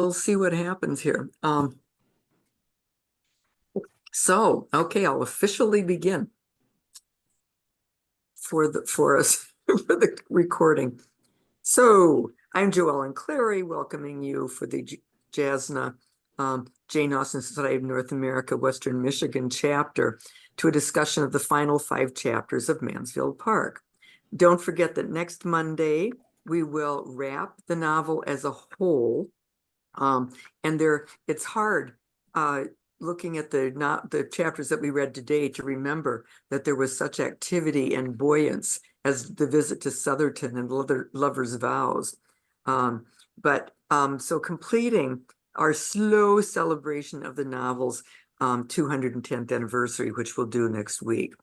we'll see what happens here. Okay, I'll officially begin for us for the recording. So I'm Joellen Clary, welcoming you for the JASNA Jane Austen Society of North America Western Michigan chapter to a discussion of the final 5 chapters of Mansfield Park. Don't forget that next Monday we will wrap the novel as a whole. And it's hard looking at the chapters that we read today to remember that there was such activity and buoyance as the visit to Southerton and Lover's Vows. So completing our slow celebration of the novel's 210th anniversary, which we'll do next week.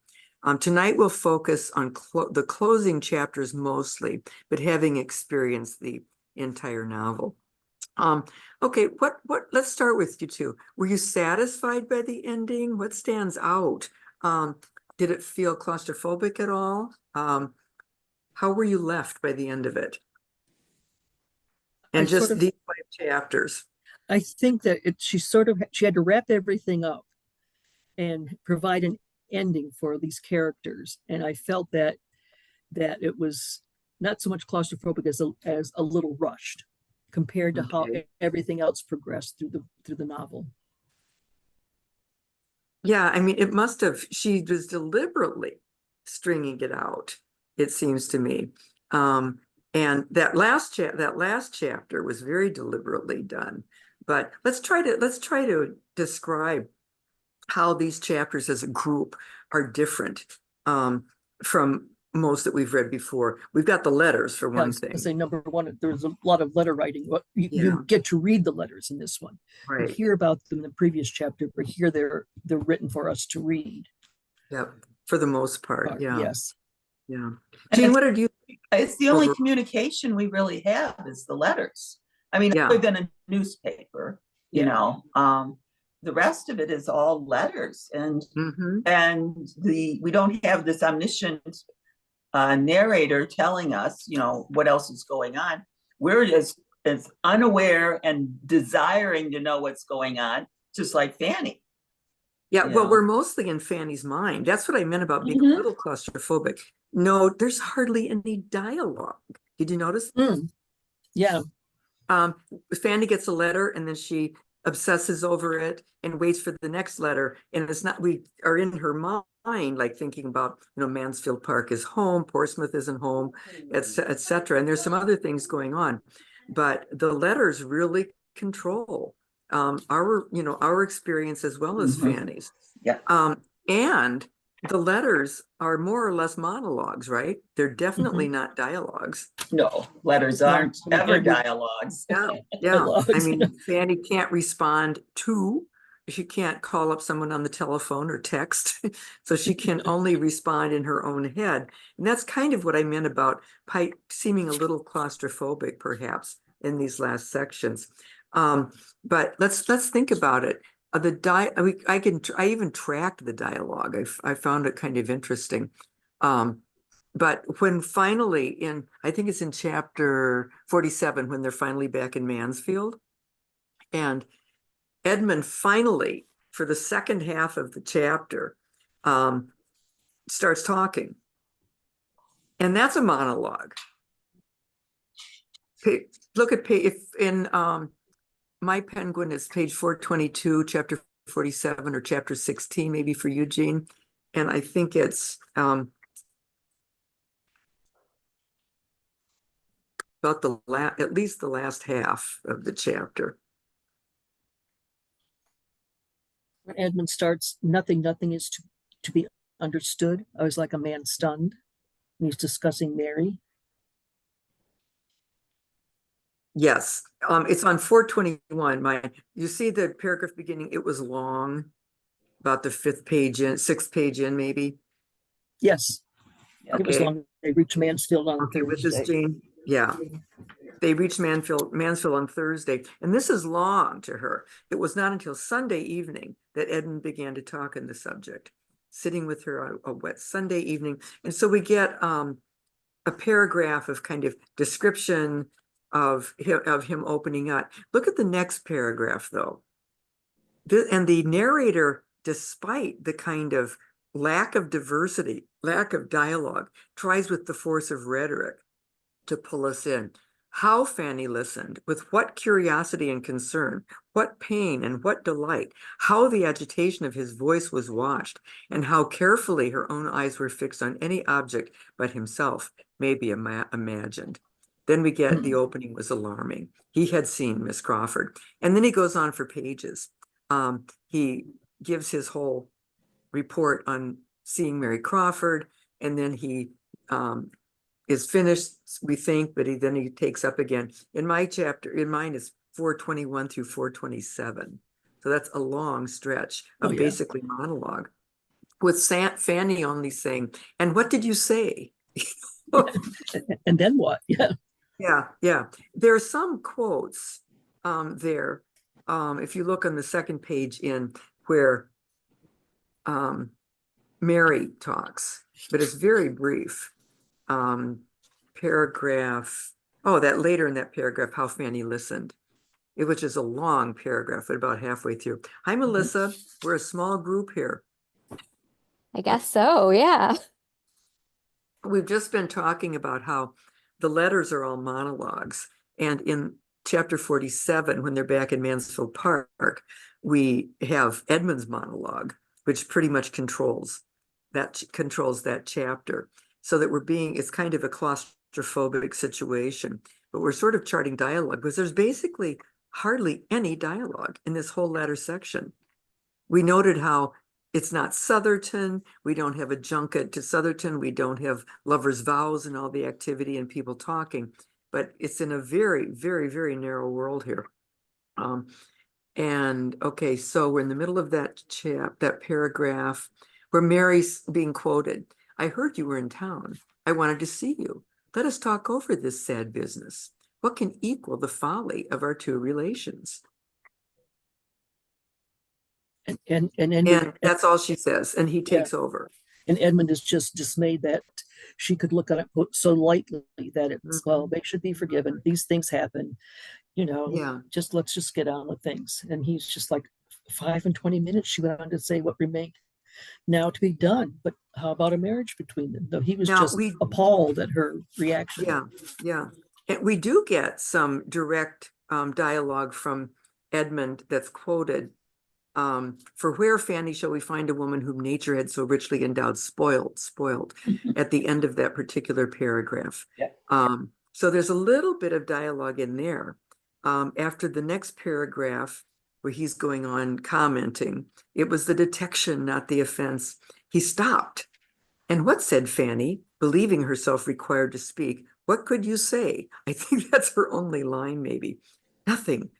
Tonight we'll focus on the closing chapters mostly, but having experienced the entire novel. Okay, let's start with you two. Were you satisfied by the ending? What stands out? Did it feel claustrophobic at all? How were you left by the end of it? And just these 5 chapters. I think that she had to wrap everything up and provide an ending for these characters. And I felt that it was not so much claustrophobic as a little rushed compared to how everything else progressed through the novel. Yeah, I mean, it must have, she was deliberately stringing it out, it seems to me. And that last chapter was very deliberately done. But let's try to describe how these chapters as a group are different from most that we've read before. We've got the letters for one thing. I say number one, there's a lot of letter writing. You get to read the letters in this one. Right. You hear about them in the previous chapter, but here they're written for us to read. Yep, for the most part. Yeah. Yes. Yeah. Jean, what did you think? It's the only communication we really have is the letters. I mean, other than a newspaper, you know, the rest of it is all letters, and we don't have this omniscient narrator telling us, you know, what else is going on. We're just as unaware and desiring to know what's going on, just like Fanny. Yeah, well, we're mostly in Fanny's mind. That's what I meant about being a little claustrophobic. No, there's hardly any dialogue. Did you notice? Yeah. Fanny gets a letter and then she obsesses over it and waits for the next letter. And it's not, we are in her mind, like thinking about, you know, Mansfield Park is home, Portsmouth isn't home, etc. And there's some other things going on. But the letters really control our experience as well as Fanny's. Yeah. And the letters are more or less monologues, right? They're definitely not dialogues. No, letters aren't ever dialogues. Yeah. I mean, Fanny can't respond to, she can't call up someone on the telephone or text. So she can only respond in her own head. And that's kind of what I meant about Pike seeming a little claustrophobic, perhaps, in these last sections. But let's think about it. I even tracked the dialogue. I found it kind of interesting. But when finally I think it's in chapter 47, when they're finally back in Mansfield, and Edmund finally, for the second half of the chapter, starts talking. And that's a monologue. Look at My Penguin is page 422, chapter 47, or chapter 16, maybe for Eugene. And I think it's about at least the last half of the chapter. When Edmund starts, nothing is to be understood. I was like a man stunned. He's discussing Mary. Yes, it's on 421. You see the paragraph beginning, it was long, about the 6th page in, maybe. Yes. Okay. It was long. They reached Mansfield on Thursday. With this, Jane? Yeah. They reached Mansfield on Thursday. And this is long to her. It was not until Sunday evening that Edmund began to talk on the subject, sitting with her on a wet Sunday evening. And so we get a paragraph of kind of description, of him opening up. Look at the next paragraph, though. And the narrator, despite the kind of lack of diversity, lack of dialogue, tries with the force of rhetoric to pull us in. How Fanny listened, with what curiosity and concern, what pain and what delight, how the agitation of his voice was watched, and how carefully her own eyes were fixed on any object but himself, may be imagined. Then we get the opening was alarming. He had seen Miss Crawford. And then he goes on for pages. He gives his whole report on seeing Mary Crawford, and then he is finished, we think, but then he takes up again. In my chapter, in mine is 421 through 427. So that's a long stretch of basically monologue, with Fanny only saying, "And what did you say?" And then what? Yeah. Yeah. There are some quotes there. If you look on the second page in where Mary talks, but it's very brief. Paragraph, that later in that paragraph, how Fanny listened, which is a long paragraph, but about halfway through. Hi, Melissa. We're a small group here. I guess so, yeah. We've just been talking about how the letters are all monologues. And in chapter 47, when they're back in Mansfield Park, we have Edmund's monologue, which pretty much controls that chapter. So that it's kind of a claustrophobic situation, but we're sort of charting dialogue because there's basically hardly any dialogue in this whole latter section. We noted how it's not Southerton. We don't have a junket to Southerton. We don't have lovers' vows and all the activity and people talking, but it's in a very, very, very narrow world here. And okay, so we're in the middle of that paragraph where Mary's being quoted. "I heard you were in town. I wanted to see you. Let us talk over this sad business. What can equal the folly of our two relations?" And that's all she says. And he takes over. And Edmund is just dismayed that she could look at it so lightly that it's, well, they should be forgiven. These things happen, let's just get on with things. And he's just like, 5 and 20 minutes, she went on to say what remained now to be done. But how about a marriage between them? Though he was appalled at her reaction. Yeah. And we do get some direct dialogue from Edmund that's quoted. "For where, Fanny, shall we find a woman whom nature had so richly endowed, spoiled," at the end of that particular paragraph. So there's a little bit of dialogue in there. After the next paragraph, where he's going on commenting, "It was the detection, not the offense." He stopped. "And what," said Fanny, believing herself required to speak, "what could you say?" I think that's her only line, maybe. Nothing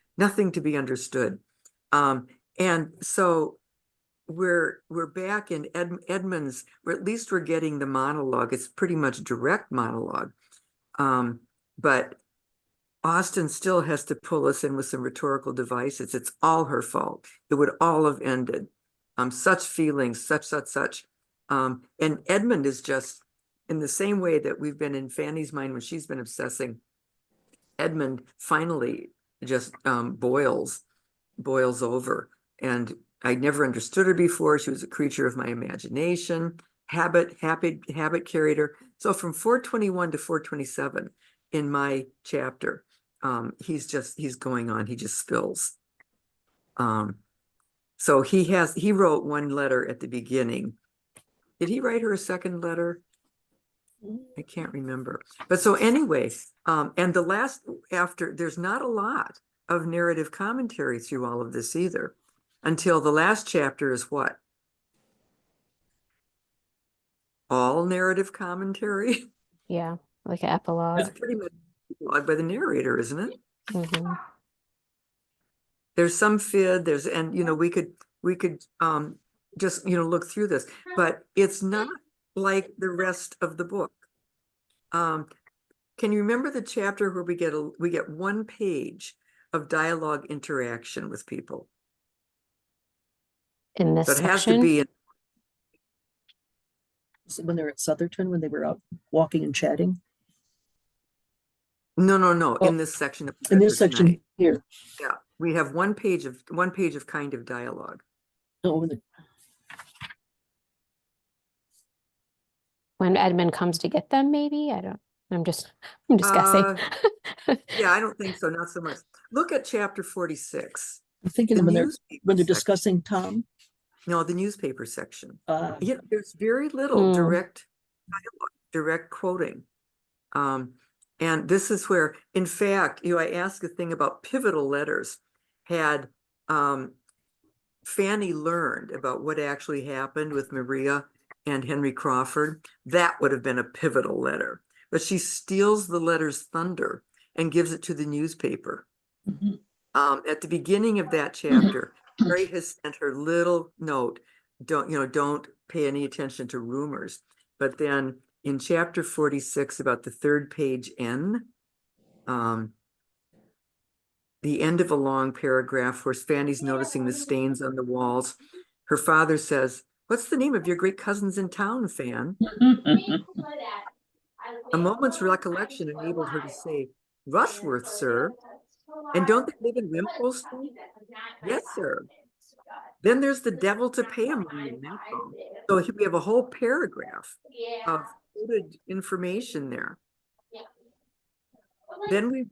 to be understood. And so we're back in Edmund's, or at least we're getting the monologue. It's pretty much direct monologue. But Austen still has to pull us in with some rhetorical devices. It's all her fault. It would all have ended. Such feelings, such. And Edmund is just, in the same way that we've been in Fanny's mind when she's been obsessing, Edmund finally just boils over. And I never understood her before. She was a creature of my imagination. Habit carried her. So from 421 to 427 in my chapter, he's going on. He just spills. So he wrote one letter at the beginning. Did he write her a second letter? I can't remember. But so anyway, and the last, there's not a lot of narrative commentary through all of this either, until the last chapter is what? All narrative commentary? Yeah, like an epilogue. It's pretty much by the narrator, isn't it? There's some fid, and we could just look through this, but it's not like the rest of the book. Can you remember the chapter where we get 1 page of dialogue interaction with people? In this section? It has section? to be when they're at Southerton, when they were out walking and chatting. No, Oh, in this section. in this section tonight. here. Yeah, we have one page of kind of dialogue. Oh, When Edmund comes to get them, maybe? I'm just guessing. Yeah, I don't think so, not so much. Look at chapter 46. I'm thinking The when they're newspaper section. discussing Tom. No, the newspaper section. Yeah, There's very little Mm. direct dialogue, direct quoting. And this is where, in fact, I asked a thing about pivotal letters. Had Fanny learned about what actually happened with Maria and Henry Crawford, that would have been a pivotal letter. But she steals the letter's thunder and gives it to the newspaper. At the beginning of that chapter, Mary has sent her little note, don't pay any attention to rumors. But then in chapter 46, about the third page N, the end of a long paragraph where Fanny's noticing the stains on the walls. Her father says, "What's the name of your great cousins in town, Fan?" A moment's recollection enabled her to say, "Rushworth, sir. And don't they live in Wimpole Street?" "Yes, sir." "Then there's the devil to pay among them, that's all." So we have a whole paragraph of quoted information there. Then we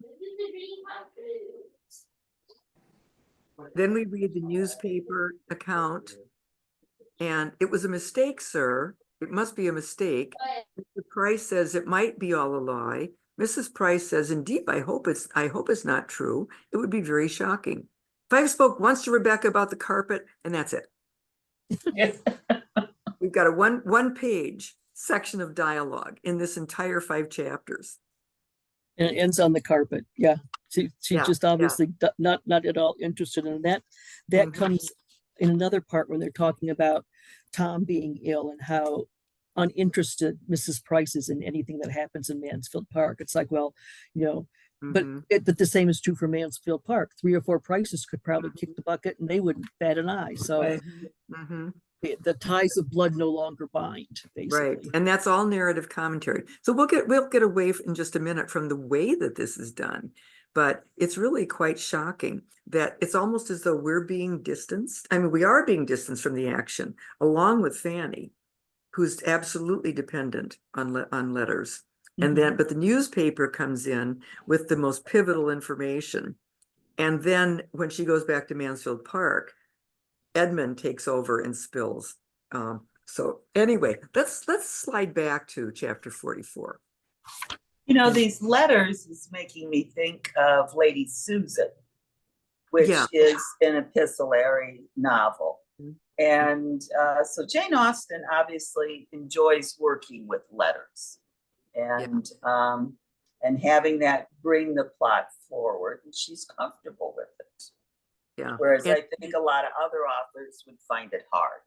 read the newspaper account, and "It was a mistake, sir. It must be a mistake. Mr. Price says it might be all a lie. Mrs. Price says, indeed, I hope it's not true. It would be very shocking. I've spoke once to Rebecca about the carpet," and that's it. We've got a one page section of dialogue in this entire 5 chapters. and it ends on the carpet. Yeah, she just obviously not at all interested in that. That comes in another part when they're talking about Tom being ill and how uninterested Mrs. Price is in anything that happens in Mansfield Park. It's like, well, but the same is true for Mansfield Park. 3 or 4 Prices could probably kick the bucket and they wouldn't bat an eye. So the ties of blood no longer bind, basically. Right, and that's all narrative commentary. So we'll get away in just a minute from the way that this is done, but it's really quite shocking that it's almost as though we're being distanced. I mean, we are being distanced from the action, along with Fanny, who's absolutely dependent on letters. And then, but the newspaper comes in with the most pivotal information. And then when she goes back to Mansfield Park, Edmund takes over and spills. So anyway, let's slide back to chapter 44. These letters is making me think of Lady Susan, which is an epistolary novel. And so Jane Austen obviously enjoys working with letters and having that bring the plot forward, and she's comfortable with it. Yeah. Whereas I think a lot of other authors would find it hard.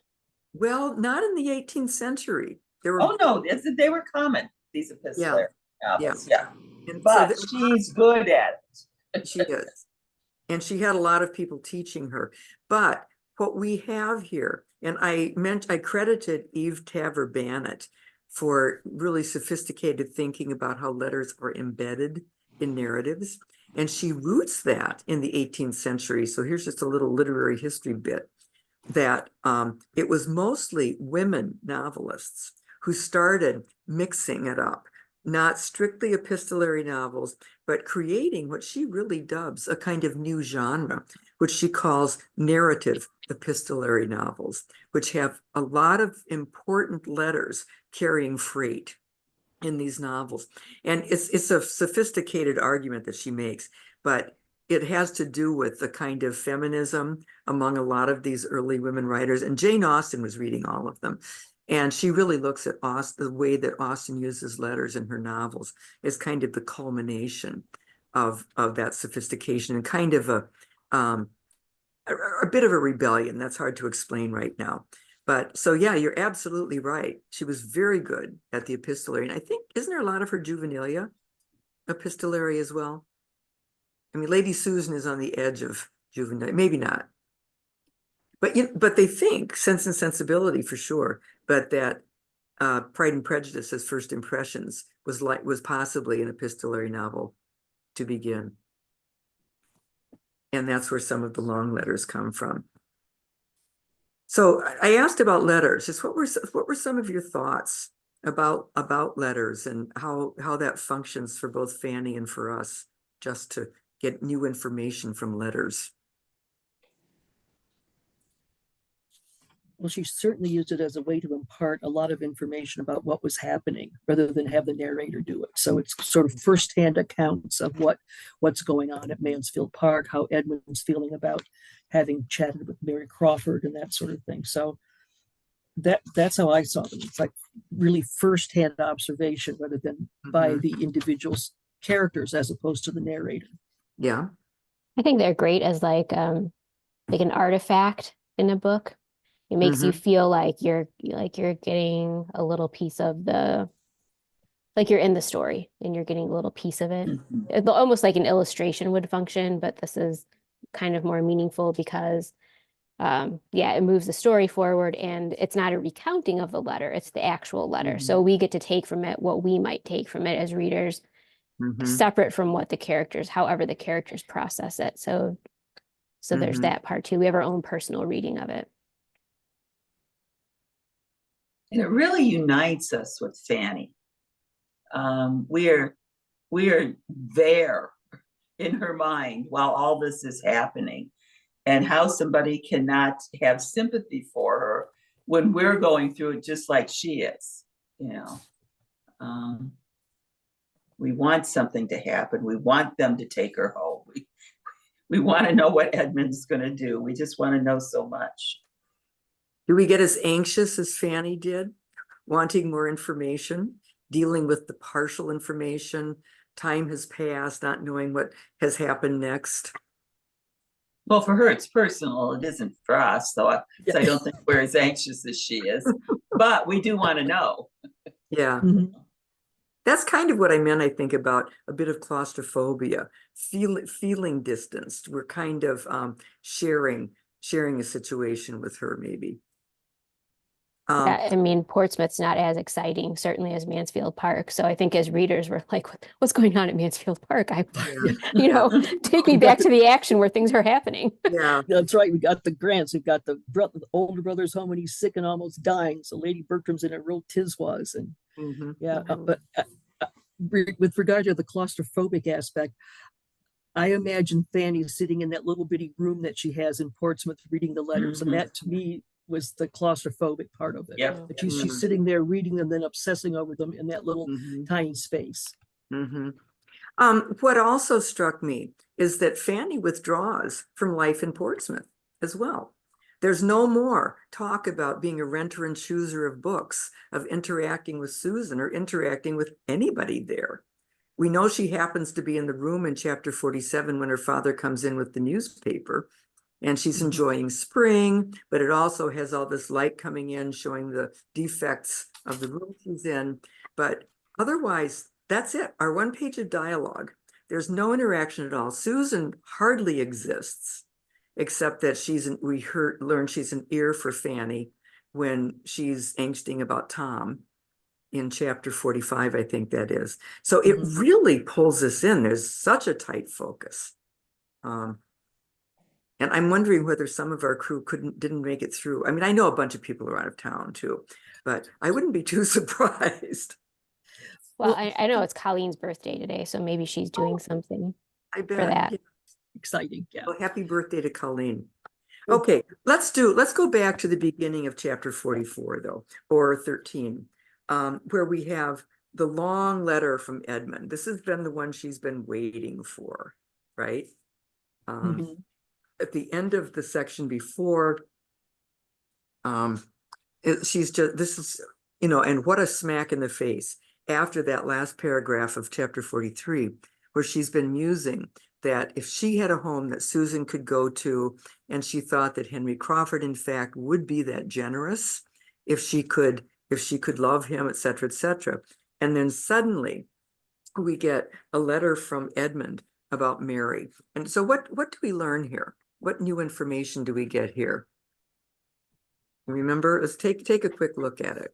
Well, not in the 18th century. They were common, these epistolary novels. But she's good at it. She is. And she had a lot of people teaching her. But what we have here, and I credited Eve Taver Bannett for really sophisticated thinking about how letters are embedded in narratives. And she roots that in the 18th century. So here's just a little literary history bit, that it was mostly women novelists who started mixing it up, not strictly epistolary novels, but creating what she really dubs a kind of new genre, which she calls narrative epistolary novels, which have a lot of important letters carrying freight in these novels. And it's a sophisticated argument that she makes, but it has to do with the kind of feminism among a lot of these early women writers. And Jane Austen was reading all of them. And she really looks at the way that Austen uses letters in her novels as kind of the culmination of that sophistication, and kind of a bit of a rebellion. That's hard to explain right now. But so, yeah, you're absolutely right. She was very good at the epistolary. And I think, isn't there a lot of her juvenilia epistolary as well? I mean, Lady Susan is on the edge of juvenile, maybe not. But they think Sense and Sensibility for sure. But that Pride and Prejudice as First Impressions was possibly an epistolary novel to begin. And that's where some of the long letters come from. So I asked about letters. Just what were some of your thoughts about letters and how that functions for both Fanny and for us, just to get new information from letters? Well, she certainly used it as a way to impart a lot of information about what was happening rather than have the narrator do it. So it's sort of firsthand accounts of what's going on at Mansfield Park, how Edmund's feeling about having chatted with Mary Crawford and that sort of thing. So that's how I saw them. It's like really firsthand observation rather than by the individual's characters as opposed to the narrator. Yeah. I think they're great as like an artifact in a book. It makes you feel like you're getting a little piece of like you're in the story and you're getting a little piece of it. Almost like an illustration would function, but this is kind of more meaningful because it moves the story forward, and it's not a recounting of the letter, it's the actual letter. So we get to take from it what we might take from it as readers, separate from what however the characters process it. So there's that part too. We have our own personal reading of it. And it really unites us with Fanny. We're there in her mind while all this is happening, and how somebody cannot have sympathy for her when we're going through it just like she is, we want something to happen. We want them to take her home. We want to know what Edmund's going to do. We just want to know so much. Do we get as anxious as Fanny did, wanting more information, dealing with the partial information? Time has passed, not knowing what has happened next. Well, for her, it's personal. It isn't for us, so I don't think we're as anxious as she is. But we do want to know. Yeah. That's kind of what I meant, I think, about a bit of claustrophobia, feeling distanced. We're kind of sharing a situation with her, maybe. I mean, Portsmouth's not as exciting, certainly, as Mansfield Park. So I think as readers, we're like, what's going on at Mansfield Park? Take me back to the action where things are happening. Yeah, that's right. We got the Grants. We've got the older brother's home when he's sick and almost dying. So Lady Bertram's in a real tiswas, and but with regard to the claustrophobic aspect, I imagine Fanny sitting in that little bitty room that she has in Portsmouth reading the letters, and that to me was the claustrophobic part of it. Yeah, she's sitting there reading them, then obsessing over them in that little tiny space. What also struck me is that Fanny withdraws from life in Portsmouth as well. There's no more talk about being a renter and chooser of books, of interacting with Susan or interacting with anybody there. We know she happens to be in the room in chapter 47 when her father comes in with the newspaper, and she's enjoying spring, but it also has all this light coming in showing the defects of the room she's in. But otherwise, that's it. Our one page of dialogue. There's no interaction at all. Susan hardly exists, except that we learn she's an ear for Fanny when she's angsting about Tom in chapter 45, I think that is. So it really pulls us in. There's such a tight focus. And I'm wondering whether some of our crew didn't make it through. I mean, I know a bunch of people are out of town too, but I wouldn't be too surprised. Well, I know it's Colleen's birthday today, so maybe she's doing something I bet. for that. Yeah. Exciting, yeah. Well, happy birthday to Colleen. Okay, let's go back to the beginning of chapter 44 though, or 13, where we have the long letter from Edmund. This has been the one she's been waiting for, right? At the end of the section before, she's just, this is, and what a smack in the face after that last paragraph of chapter 43, where she's been musing that if she had a home that Susan could go to, and she thought that Henry Crawford, in fact, would be that generous if she could love him, et cetera, and then suddenly we get a letter from Edmund about Mary. And so what do we learn here? What new information do we get here? Remember, let's take a quick look at it.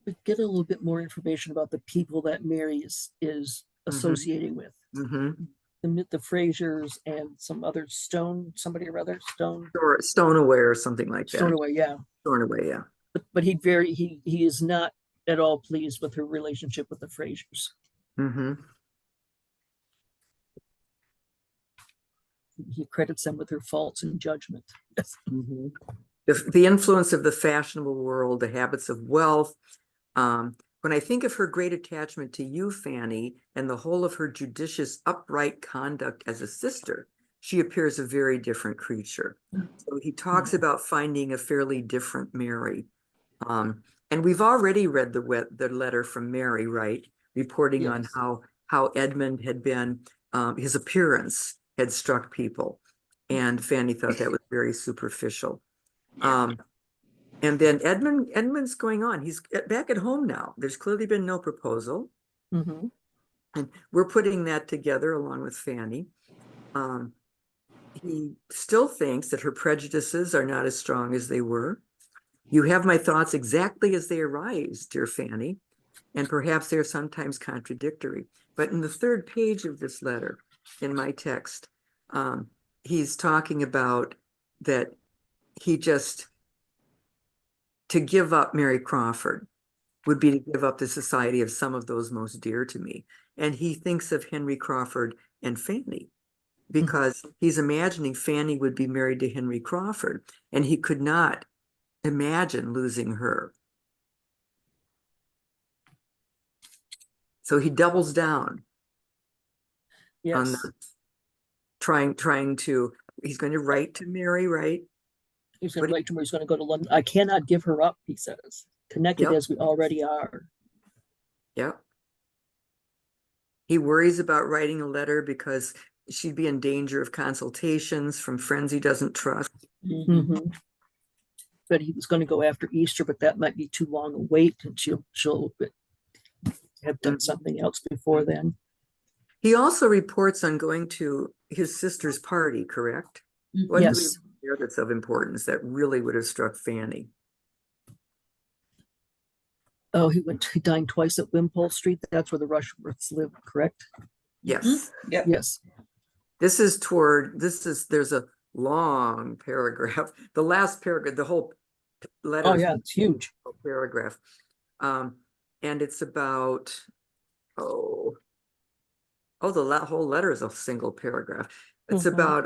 We get a little bit more information about the people that Mary is associating with. the Frasers and some other somebody or other, Or Stowaway or something like that. Stornoway, yeah. Stornoway, yeah. But he is not at all pleased with her relationship with the Frasers. Mm-hmm. He credits them with her faults and judgment. Mm-hmm. The influence of the fashionable world, the habits of wealth. When I think of her great attachment to you, Fanny, and the whole of her judicious, upright conduct as a sister, she appears a very different creature. So he talks about finding a fairly different Mary. And we've already read the letter from Mary, right? Reporting on how Edmund had been, his appearance had struck people. And Fanny thought that was very superficial. And then Edmund's going on. He's back at home now. There's clearly been no proposal. Mm-hmm. And we're putting that together along with Fanny. He still thinks that her prejudices are not as strong as they were. You have my thoughts exactly as they arise, dear Fanny, and perhaps they're sometimes contradictory. But in the third page of this letter, in my text, he's talking about that to give up Mary Crawford would be to give up the society of some of those most dear to me. And he thinks of Henry Crawford and Fanny, because he's imagining Fanny would be married to Henry Crawford, and he could not imagine losing her. So he doubles down on the trying to, he's going to write to Mary, right? He's going to write to her, he's going to go to London. I cannot give her up, he says, connected as we already are. Yep. He worries about writing a letter because she'd be in danger of consultations from friends he doesn't trust. Mm-hmm. But he was going to go after Easter, but that might be too long a wait, and she'll have done something else before then. He also reports on going to his sister's party, correct? What Yes. there that's of importance that really would have struck Fanny? Oh, he dined twice at Wimpole Street. That's where the Rushworths live, correct? Yes. Mm-hmm. Yep. Yes. There's a long paragraph. The last paragraph, the whole letter. Oh yeah, it's huge. Paragraph. And it's about, the whole letter is a single paragraph. It's about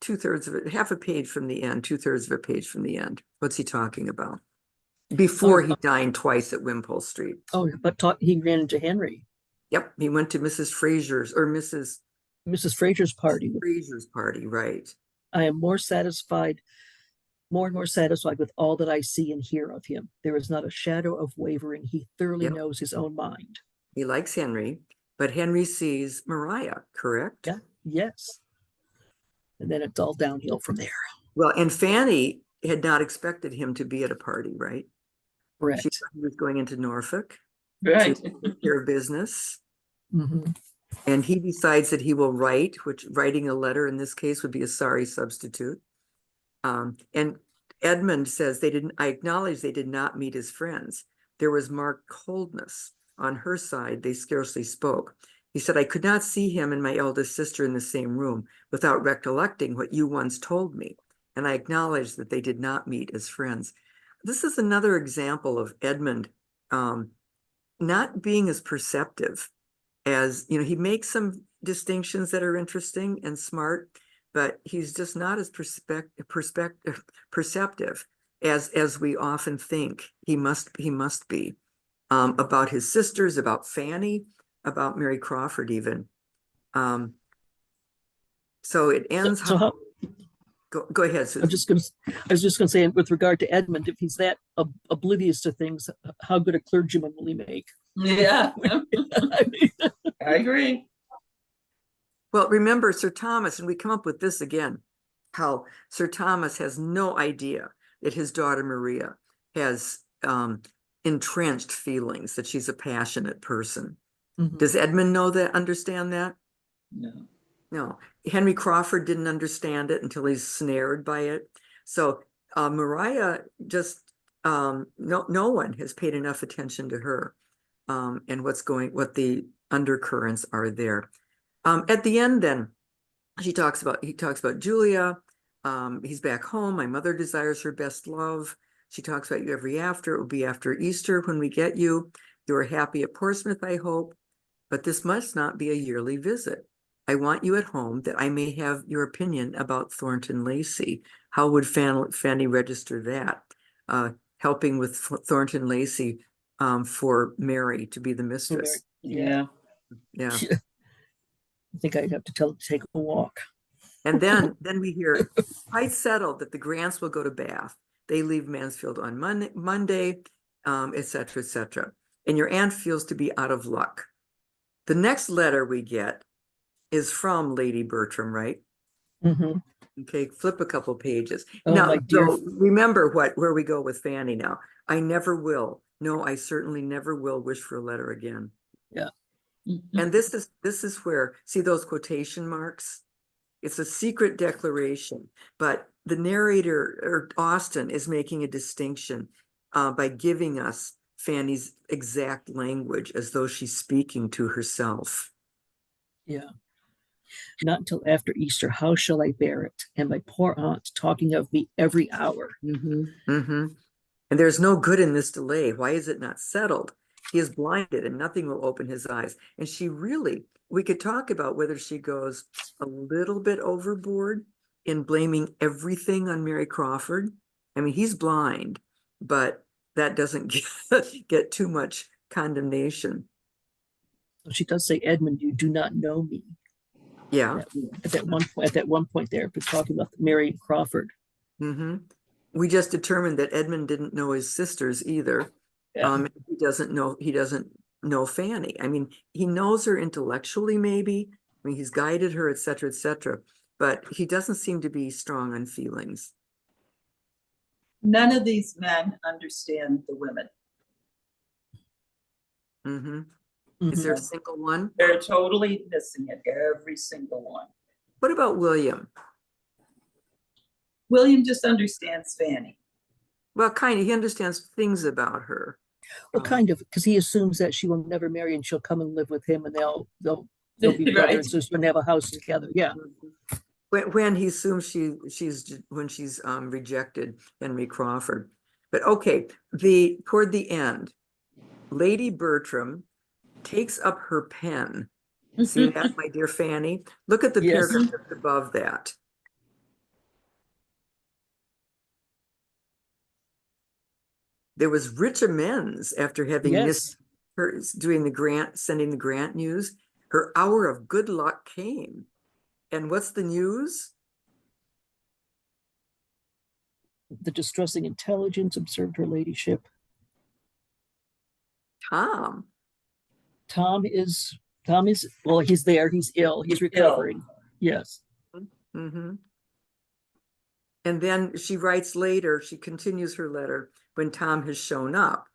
2/3 of it, half a page from the end, 2/3 of a page from the end. What's he talking about? Before he dined twice at Wimpole Street. Oh, but he ran into Henry. Yep, he went to Mrs. Fraser's or Mrs. Fraser's party. Fraser's party, right. I am more and more satisfied with all that I see and hear of him. There is not a shadow of wavering. He thoroughly knows his own mind. He likes Henry, but Henry sees Maria, correct? Yeah, yes. And then it's all downhill from there. Well, and Fanny had not expected him to be at a party, right? Correct. She was going into Norfolk. Right. To take care of business. Mm-hmm. And he decides that he will write, which writing a letter in this case would be a sorry substitute. And Edmund says I acknowledge they did not meet as friends. There was marked coldness. On her side, they scarcely spoke. He said, I could not see him and my eldest sister in the same room without recollecting what you once told me. And I acknowledge that they did not meet as friends. This is another example of Edmund not being as perceptive as, he makes some distinctions that are interesting and smart, but he's just not as perceptive as we often think he must be about his sisters, about Fanny, about Mary Crawford even. So it ends. Go ahead, Susan. I was just going to say, with regard to Edmund, if he's that oblivious to things, how good a clergyman will he make? Yeah, I agree. Well, remember Sir Thomas, and we come up with this again, how Sir Thomas has no idea that his daughter Maria has entrenched feelings, that she's a passionate person. Mm-hmm. Does Edmund understand that? No. Henry Crawford didn't understand it until he's snared by it. So Maria just, no one has paid enough attention to her and what the undercurrents are there. At the end, then he talks about Julia. He's back home. My mother desires her best love. She talks about you every after. It will be after Easter when we get you. You are happy at Portsmouth, I hope, but this must not be a yearly visit. I want you at home that I may have your opinion about Thornton Lacey. How would Fanny register that? Helping with Thornton Lacey for Mary to be the mistress. Yeah. Yeah. I think I'd have to tell her to take a walk. And then we hear quite settled that the Grants will go to Bath. They leave Mansfield on Monday, et cetera, et cetera. And your aunt feels to be out of luck. The next letter we get is from Lady Bertram, right? Mm-hmm. Okay, flip a couple pages. Oh, now, my dear. so remember where we go with Fanny now. I never will. No, I certainly never will wish for a letter again. Yeah. And this is where, see those quotation marks? It's a secret declaration, but the narrator, or Austen, is making a distinction by giving us Fanny's exact language as though she's speaking to herself. Yeah. Not until after Easter, how shall I bear it? And my poor aunt talking of me every hour. Mm-hmm. Mm-hmm. And there's no good in this delay. Why is it not settled? He is blinded and nothing will open his eyes. And she really, we could talk about whether she goes a little bit overboard in blaming everything on Mary Crawford. I mean, he's blind, but that doesn't get too much condemnation. She does say, Edmund, you do not know me. Yeah. At that one point there, but talking about Mary Crawford. Mm-hmm. We just determined that Edmund didn't know his sisters either. Yeah. He doesn't know Fanny. I mean, he knows her intellectually, maybe. I mean, he's guided her, et cetera, but he doesn't seem to be strong on feelings. None of these men understand the women. Mm-hmm. Mm-hmm. Is there a single one? They're totally missing it, every single one. What about William? William just understands Fanny. Well, kind of. He understands things about her. Well, kind of, because he assumes that she will never marry and she'll come and live with him and they'll be brother Right. and sister and have a house together. Yeah. When he assumes she's rejected Henry Crawford. But okay, toward the end, Lady Bertram takes up her pen. See that, my dear Fanny? Look at the Yes. paragraph just above that. There was rich amends after having Yes. missed her sending the grant news. Her hour of good luck came. And what's the news? The distressing intelligence observed her ladyship. Tom is, well, he's there, he's ill, he's recovering. Yes. Mm-hmm. And then she writes later, she continues her letter when Tom has shown up.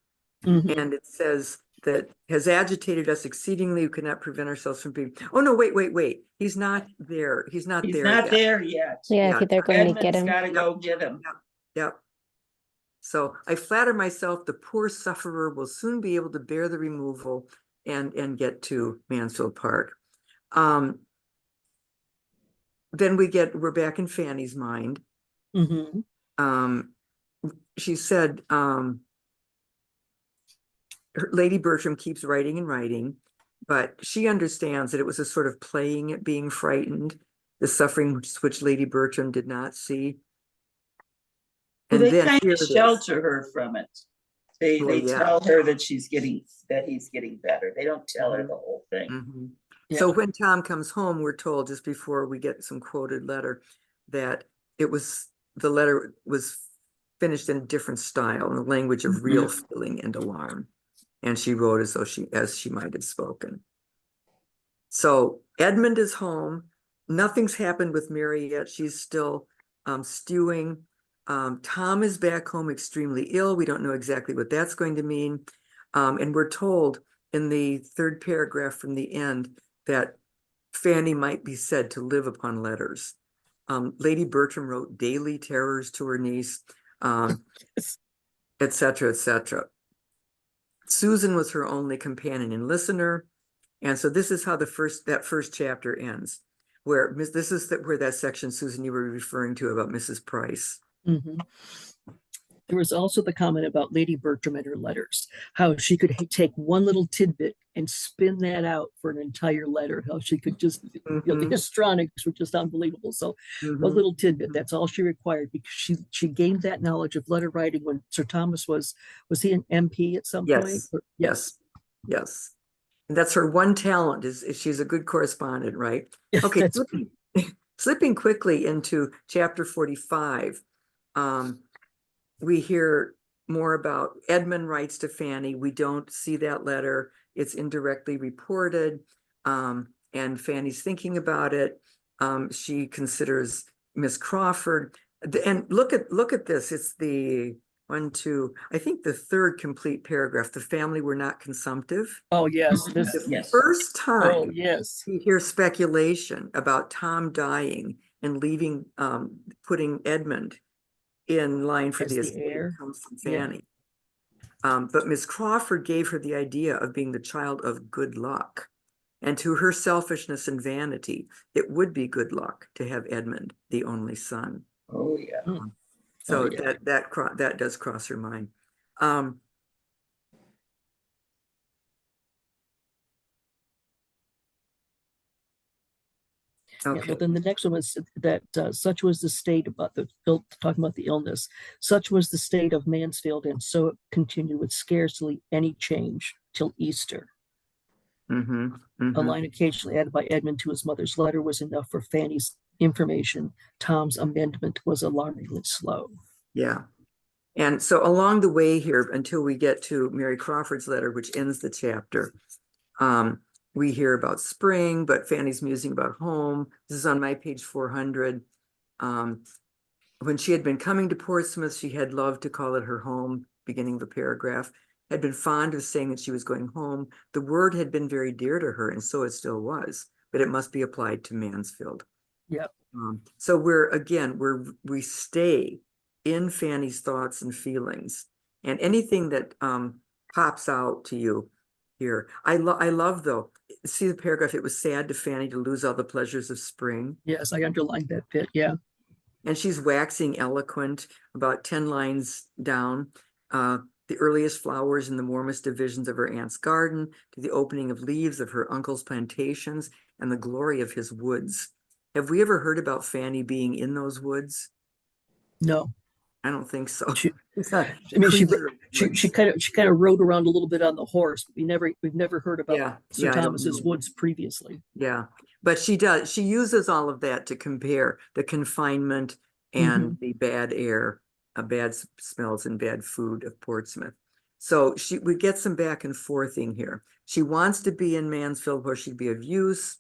Mm-hmm. And it says that has agitated us exceedingly. We could not prevent ourselves from being, oh no, wait. He's not there. He's not He's there not yet. there yet. Yeah, Yeah. they're going to get him. Gotta go get him. Yep. So I flatter myself the poor sufferer will soon be able to bear the removal and get to Mansfield Park. Then we're back in Fanny's mind. Mm-hmm. She said, Lady Bertram keeps writing and writing, but she understands that it was a sort of playing at being frightened, the suffering which Lady Bertram did not see. Well, And they then kind of shelter her from it. They tell her that he's getting better. They don't tell her the whole thing. Mm-hmm. Yeah. So when Tom comes home, we're told just before we get some quoted letter that the letter was finished in a different style, in the language of real feeling and alarm. And she wrote as she might have spoken. So Edmund is home. Nothing's happened with Mary yet. She's still stewing. Tom is back home extremely ill. We don't know exactly what that's going to mean. And we're told in the third paragraph from the end that Fanny might be said to live upon letters. Lady Bertram wrote daily terrors to her niece, et cetera, et cetera. Susan was her only companion and listener, And so this is how that first chapter ends, where where that section, Susan, you were referring to about Mrs. Price. Mm-hmm. There was also the comment about Lady Bertram and her letters, how she could take one little tidbit and spin that out for an entire letter, how she could just, the histrionics were just unbelievable. So a little tidbit, that's all she required, because she gained that knowledge of letter writing when Sir Thomas was he an MP at some point? Or, yes. And that's her one talent, is she's a good correspondent, right? Okay, slipping quickly into chapter 45. We hear more about Edmund writes to Fanny. We don't see that letter. It's indirectly reported. And Fanny's thinking about it. She considers Miss Crawford. And look at this. It's the I think the third complete paragraph. The family were not consumptive. Oh, yes. Yes. First time Oh, yes. we hear speculation about Tom dying and leaving, putting Edmund in line for As the the estate heir. comes from Fanny. But Miss Crawford gave her the idea of being the child of good luck. And to her selfishness and vanity, it would be good luck to have Edmund, the only son. Oh, yeah. So yeah. that does cross her mind. Okay. Yeah, well, then the next one was that such was the state talking about the illness. Such was the state of Mansfield, and so it continued with scarcely any change till Easter. A line occasionally added by Edmund to his mother's letter was enough for Fanny's information. Tom's amendment was alarmingly slow. Yeah. And so along the way here, until we get to Mary Crawford's letter, which ends the chapter, we hear about spring, but Fanny's musing about home. This is on my page 400. When she had been coming to Portsmouth, she had loved to call it her home, beginning of the paragraph, had been fond of saying that she was going home. The word had been very dear to her, and so it still was, but it must be applied to Mansfield. Yep. So we stay in Fanny's thoughts and feelings, and anything that pops out to you here. I love, though, see the paragraph, it was sad to Fanny to lose all the pleasures of spring. Yes, I underlined that bit, yeah. And she's waxing eloquent about 10 lines down. The earliest flowers in the warmest divisions of her aunt's garden, to the opening of leaves of her uncle's plantations, and the glory of his woods. Have we ever heard about Fanny being in those woods? No. I don't think so. She kind of rode around a little bit on the horse. We've never heard about Sir Thomas's woods previously. Yeah, but she uses all of that to compare the confinement and the bad air, bad smells and bad food of Portsmouth. So we get some back and forthing here. She wants to be in Mansfield where she'd be of use.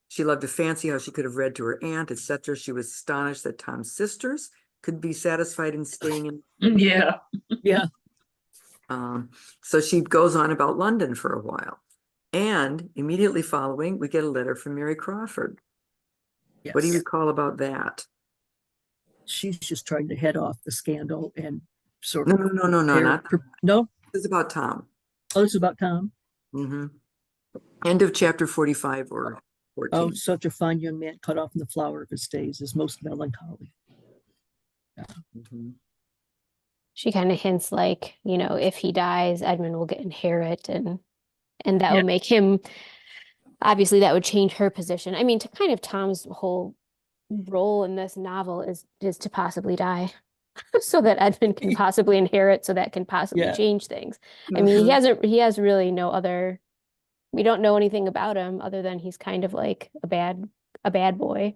She loved to fancy how she could have read to her aunt, etc. She was astonished that Tom's sisters could be satisfied in staying in. Yeah. So she goes on about London for a while. And immediately following, we get a letter from Mary Crawford. Yes. What do you recall about that? She's just trying to head off the scandal and sort of. No, not no. This is about Tom. Oh, this is about Tom. End of chapter 45 or 14. Oh, such a fine young man cut off in the flower of his days is most melancholy. She kind of hints like, if he dies, Edmund will inherit and that will make him, obviously that would change her position. I mean, to kind of Tom's whole role in this novel is to possibly die so that Edmund can possibly inherit, so that can possibly change things. I mean, he has really no other, we don't know anything about him other than he's kind of like a bad boy.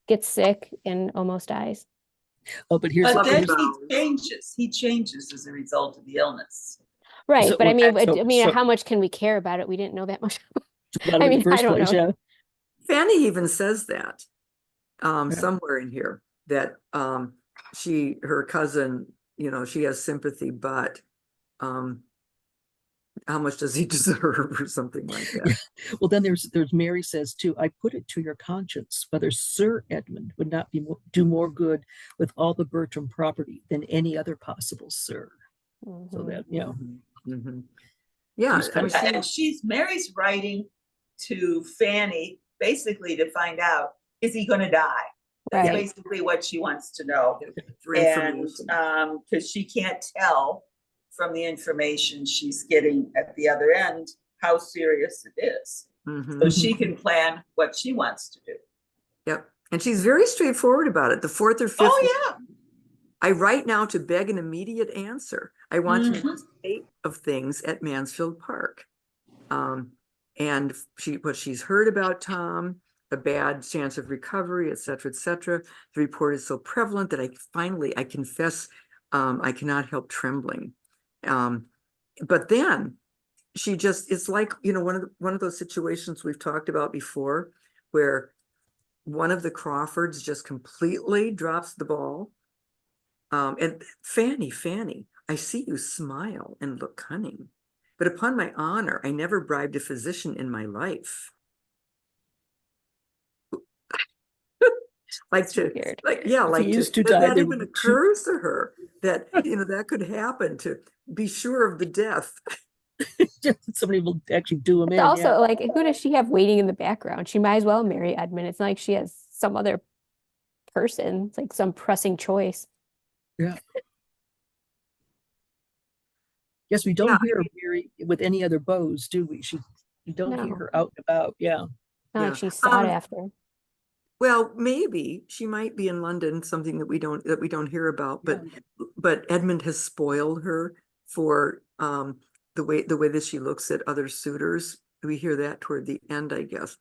Gets sick and almost dies. Oh, but here's then he changes as a result of the illness. Right, so, but I mean, how much can we care about it? We didn't know that much. I don't know. Fanny even says that somewhere in here, that her cousin, she has sympathy, but how much does he deserve or something like that? Well, then there's Mary says too, I put it to your conscience whether Sir Edmund would not do more good with all the Bertram property than any other possible sir. So that, Yeah, She's kind I mean, of- Mary's writing to Fanny basically to find out, is he going to die? That's Right. basically what she wants to know. for And information. because she can't tell from the information she's getting at the other end how serious it is. Mhm. So she can plan what she wants to do. Yep. And she's very straightforward about it. The fourth or fifth. Oh, yeah. I write now to beg an immediate answer. I want to know Mhm. the state of things at Mansfield Park. And what she's heard about Tom, a bad chance of recovery, et cetera, et cetera. The report is so prevalent that I confess, I cannot help trembling. But then it's like, one of those situations we've talked about before, where one of the Crawfords just completely drops the ball. And Fanny, I see you smile and look cunning, but upon my honor, I never bribed a physician in my life. Like to, Weird. like, yeah, If like he to, used to that die, there even would be occurs to her that, that could happen, to be sure of the death. somebody will actually do him It's in. also Yeah. like, who does she have waiting in the background? She might as well marry Edmund. It's not like she has some other person. It's like some pressing choice. Yeah. Yes, we don't hear Mary with any other beaux, do we? You don't hear No. her out and about. Yeah. Not Yeah. like she's sought after. Well, maybe she might be in London, something that we don't hear about, but Edmund has spoiled her for the way that she looks at other suitors. We hear that toward the end, I guess.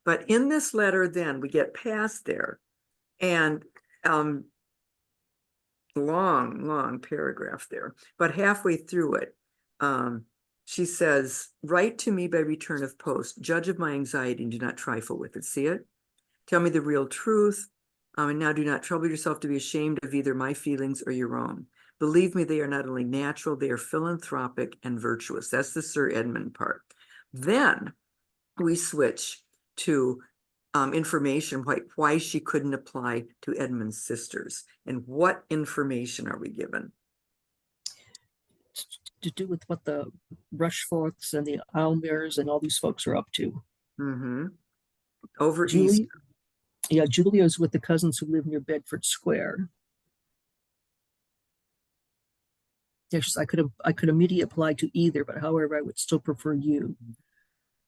But in this letter, then we get past there, and long paragraph there, but halfway through it, she says, "Write to me by return of post. Judge of my anxiety and do not trifle with it." See it? Tell me the real truth. And now do not trouble yourself to be ashamed of either my feelings or your own. Believe me, they are not only natural, they are philanthropic and virtuous. That's the Sir Edmund part. Then we switch to information, why she couldn't apply to Edmund's sisters. And what information are we given? To do with what the Rushforths and the Almers and all these folks are up to. Mm-hmm. Over East. Yeah, Julia's with the cousins who live near Bedford Square. Yes, I could immediately apply to either, but however, I would still prefer you.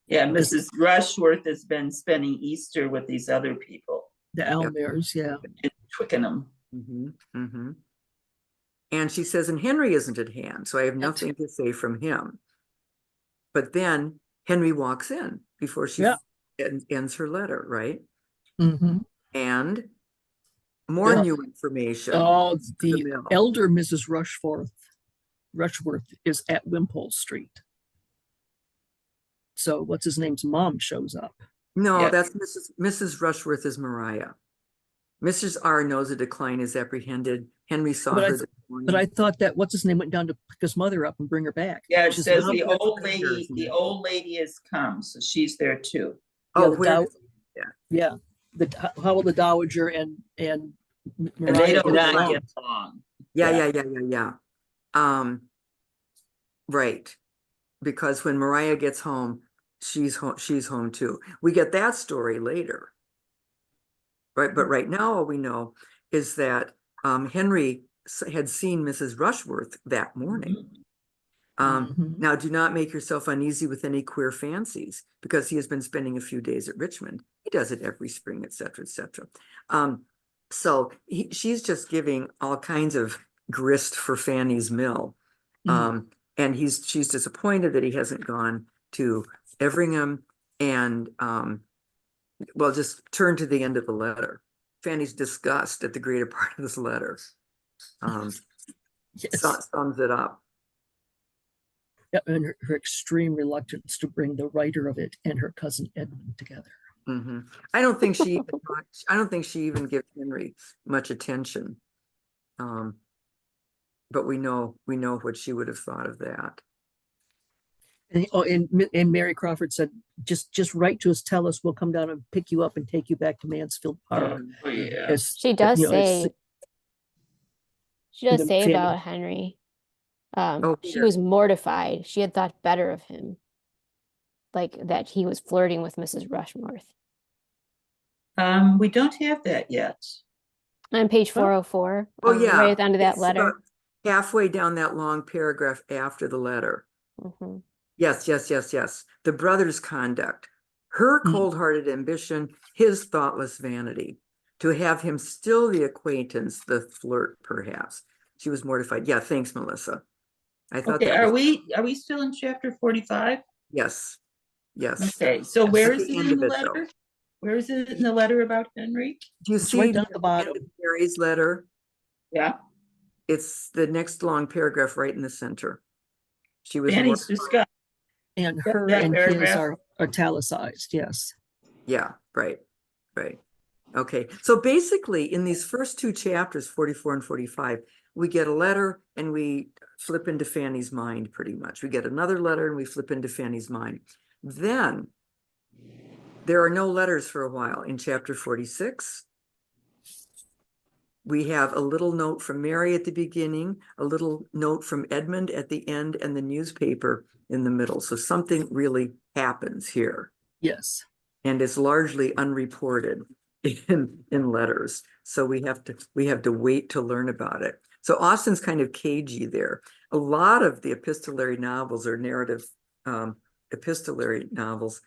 Yeah, Mrs. Rushworth has been spending Easter with these other people. The Almers, yeah. In Twickenham. Mm-hmm. Mm-hmm. And she says, and Henry isn't at hand, so I have nothing to say from him. But then Henry walks in before she ends her letter, right? Mm-hmm. And more new information. Oh, the elder Mrs. Rushworth is at Wimpole Street. So what's his name's mom shows up. No, that's Mrs. Rushworth is Mariah. Mrs. R knows a decline is apprehended. Henry saw her this morning. But I thought that what's his name went down to pick his mother up and bring her back. Yeah, it says the old lady has come, so she's there too. Oh, yeah. The Howell the Dowager and they do not get along. Yeah. Right. Because when Mariah gets home, she's home too. We get that story later. Right, but right now all we know is that Henry had seen Mrs. Rushworth that morning. Now, do not make yourself uneasy with any queer fancies, because he has been spending a few days at Richmond. He does it every spring, et cetera, et cetera. So she's just giving all kinds of grist for Fanny's mill. And she's disappointed that he hasn't gone to Everingham, and well, just turn to the end of the letter. Fanny's disgust at the greater part of this letter sums it up. Yeah, and her extreme reluctance to bring the writer of it and her cousin Edmund together. I don't think she even gives Henry much attention. But we know what she would have thought of that. And Mary Crawford said, just write to us, tell us, we'll come down and pick you up and take you back to Mansfield Park. She does say about Henry, Oh, She Peter. was mortified. She had thought better of him, like that he was flirting with Mrs. Rushworth. We don't have that yet. On page 404, Oh, yeah. right at the end of that It's letter. about halfway down that long paragraph after the letter. Mhm. Yes, yes, yes, yes. The brother's conduct, her cold-hearted ambition, his thoughtless vanity. To have him still the acquaintance, the flirt, perhaps. She was mortified. Yeah, thanks, Melissa. I thought Okay, that are was, we still in chapter 45? yes, yes. Okay, so At where is the it end in of the it, though. letter? Where is it in the letter about Henry? Do you It's see right the down at the end bottom. of Mary's letter? Yeah, It's the next long paragraph right in the center. She was Fanny's mortified. disgust. And That- her that and his paragraph? are italicized, yes. Yeah, right, right. Okay, so basically in these first two chapters, 44 and 45, we get a letter and we flip into Fanny's mind pretty much. We get another letter and we flip into Fanny's mind. Then there are no letters for a while. In chapter 46, we have a little note from Mary at the beginning, a little note from Edmund at the end, and the newspaper in the middle. So something really happens here. Yes. And is largely unreported in letters. So we have to wait to learn about it. So Austen's kind of cagey there. A lot of the epistolary novels or narrative epistolary novels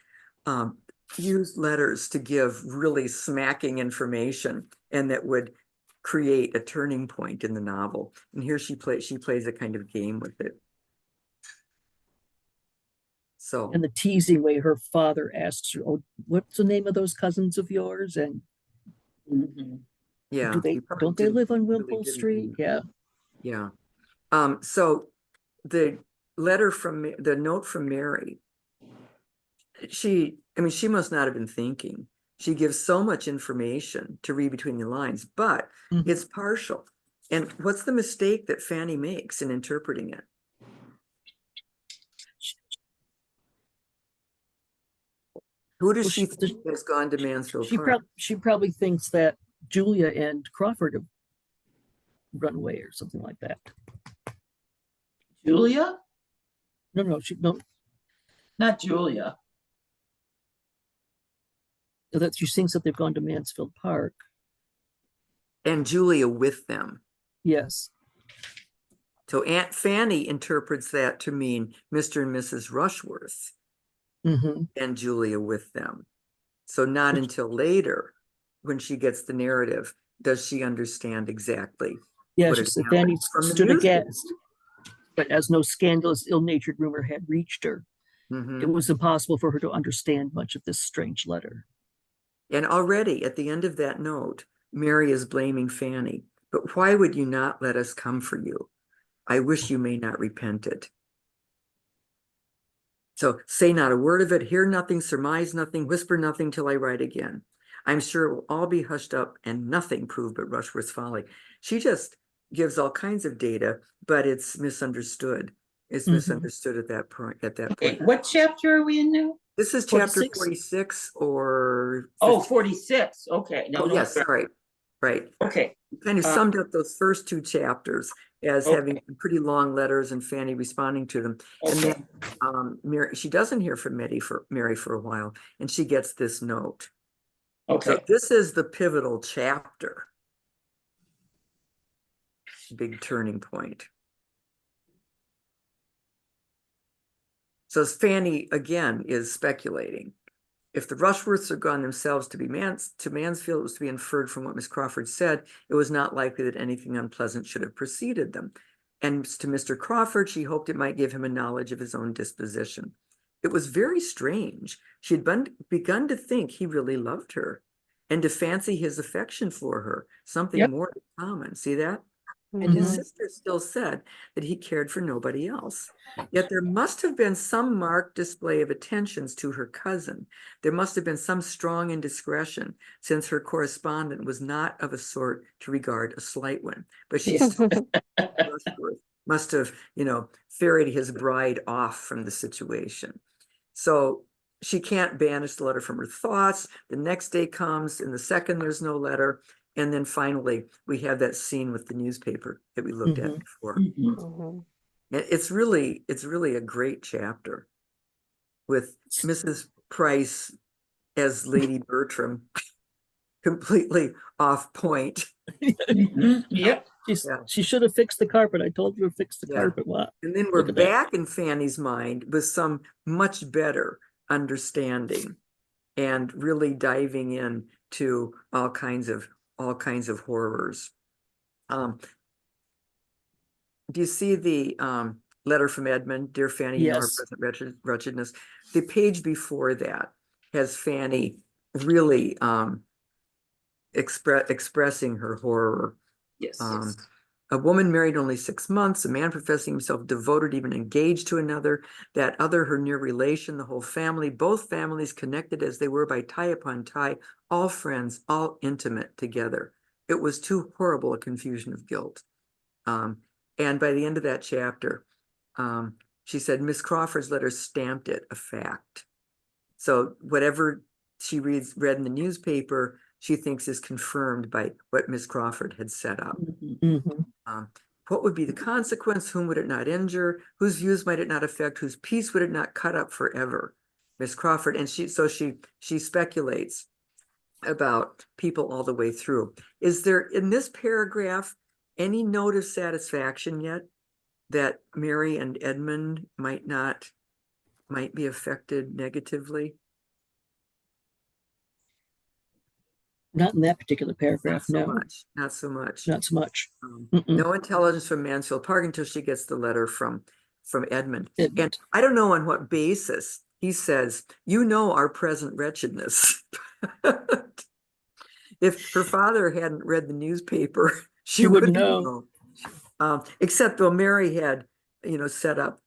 use letters to give really smacking information, and that would create a turning point in the novel. And here she plays a kind of game with it. So, And the teasing way her father asks her, "Oh, what's the name of those cousins of yours?" And yeah, he probably don't they didn't- live on really Wimpole didn't Street? mean it. Yeah. Yeah. So the the note from Mary, she must not have been thinking. She gives so much information to read between the lines, but it's partial. And what's the mistake that Fanny makes in interpreting it? Who does she think has gone to Mansfield Park? She probably thinks that Julia and Crawford have run away or something like that. Julia? No, Not Julia. that she thinks that they've gone to Mansfield Park. And Julia with them. Yes. So Aunt Fanny interprets that to mean Mr. and Mrs. Rushworth and Julia with them. So not until later, when she gets the narrative, does she understand exactly. Yeah, what she had said happened Fanny from the stood newspaper. aghast. But as no scandalous, ill-natured rumor had reached her, it was impossible for her to understand much of this strange letter. And already at the end of that note, Mary is blaming Fanny. But why would you not let us come for you? I wish you may not repent it. So say not a word of it, hear nothing, surmise nothing, whisper nothing till I write again. I'm sure it will all be hushed up and nothing proved but Rushworth's folly. She just gives all kinds of data, but it's misunderstood. It's misunderstood at that point. Okay, what chapter are we in now? This is chapter 46 or 50. Oh, 46. Okay. No, yes, right. Okay. You kind of summed up those first two chapters as having pretty long letters and Fanny responding to them. And then Mary, she doesn't hear from Mary for a while, and she gets this note. Okay. So this is the pivotal chapter. Big turning point. So Fanny again is speculating. If the Rushworths had gone themselves to Mansfield, it was to be inferred from what Miss Crawford said, it was not likely that anything unpleasant should have preceded them. And to Mr. Crawford, she hoped it might give him a knowledge of his own disposition. It was very strange. She had begun to think he really loved her and to fancy his affection for her, something more common. See that? And his sister still said that he cared for nobody else. Yet there must have been some marked display of attentions to her cousin. There must have been some strong indiscretion, since her correspondent was not of a sort to regard a slight one. But she still must have, ferried his bride off from the situation. So she can't banish the letter from her thoughts. The next day comes, and the second there's no letter. And then finally, we have that scene with the newspaper that we looked at before. It's really a great chapter with Mrs. Price as Lady Bertram, completely off point. Yep. She should have fixed the carpet. I told you to fix the Yeah. carpet. What? And then we're back in Fanny's mind with some much better understanding and really diving in to all kinds of horrors. Do you see the letter from Edmund? Dear Fanny, you know our Yes. present wretchedness. The page before that has Fanny really expressing her horror. Yes. A woman married only 6 months, a man professing himself devoted, even engaged to another, that other her near relation, the whole family, both families connected as they were by tie upon tie, all friends, all intimate together. It was too horrible a confusion of guilt. And by the end of that chapter, she said, Miss Crawford's letter stamped it a fact. So whatever she read in the newspaper, she thinks is confirmed by what Miss Crawford had set up. What would be the consequence? Whom would it not injure? Whose views might it not affect? Whose peace would it not cut up forever? Miss Crawford, and she speculates about people all the way through. Is there in this paragraph any note of satisfaction yet that Mary and Edmund might be affected negatively? Not in that particular paragraph. Not so much. Not so much. Not so much. No intelligence from Mansfield Park until she gets the letter from Edmund. And I don't know on what basis he says, you know, our present wretchedness. If her father hadn't read the newspaper, she wouldn't know. Except though Mary had, set up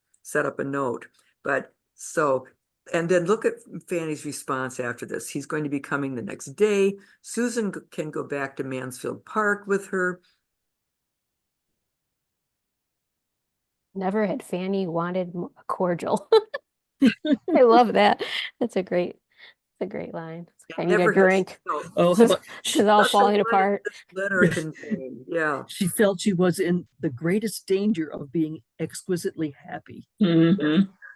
a note. But so, and then look at Fanny's response after this. He's going to be coming the next day. Susan can go back to Mansfield Park with her. Never had Fanny wanted a cordial. I love that. That's a great line. I need a drink. She's all falling apart. Letter contained. Yeah. She felt she was in the greatest danger of being exquisitely happy.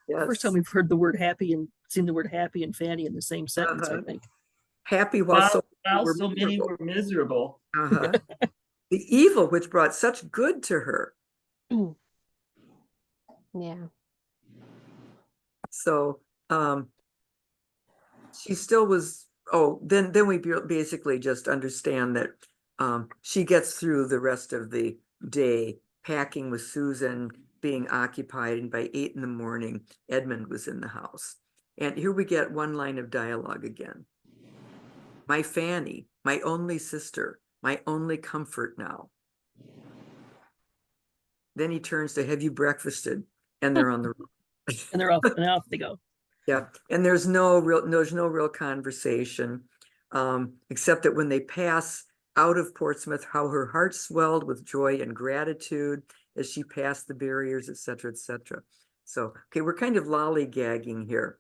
Yes. First time we've heard the word happy and seen the word happy and Fanny in the same sentence, I think. Happy while so many were miserable. The evil which brought such good to her. Yeah. So she still was, then we basically just understand that she gets through the rest of the day packing with Susan, being occupied, and by 8 in the morning, Edmund was in the house. And here we get one line of dialogue again. My Fanny, my only sister, my only comfort now. Then he turns to, have you breakfasted? And they're on the road. And they're off, and off they go. Yeah, and there's no real conversation, except that when they pass out of Portsmouth, how her heart swelled with joy and gratitude as she passed the barriers, et cetera, et cetera. So, okay, we're kind of lollygagging here.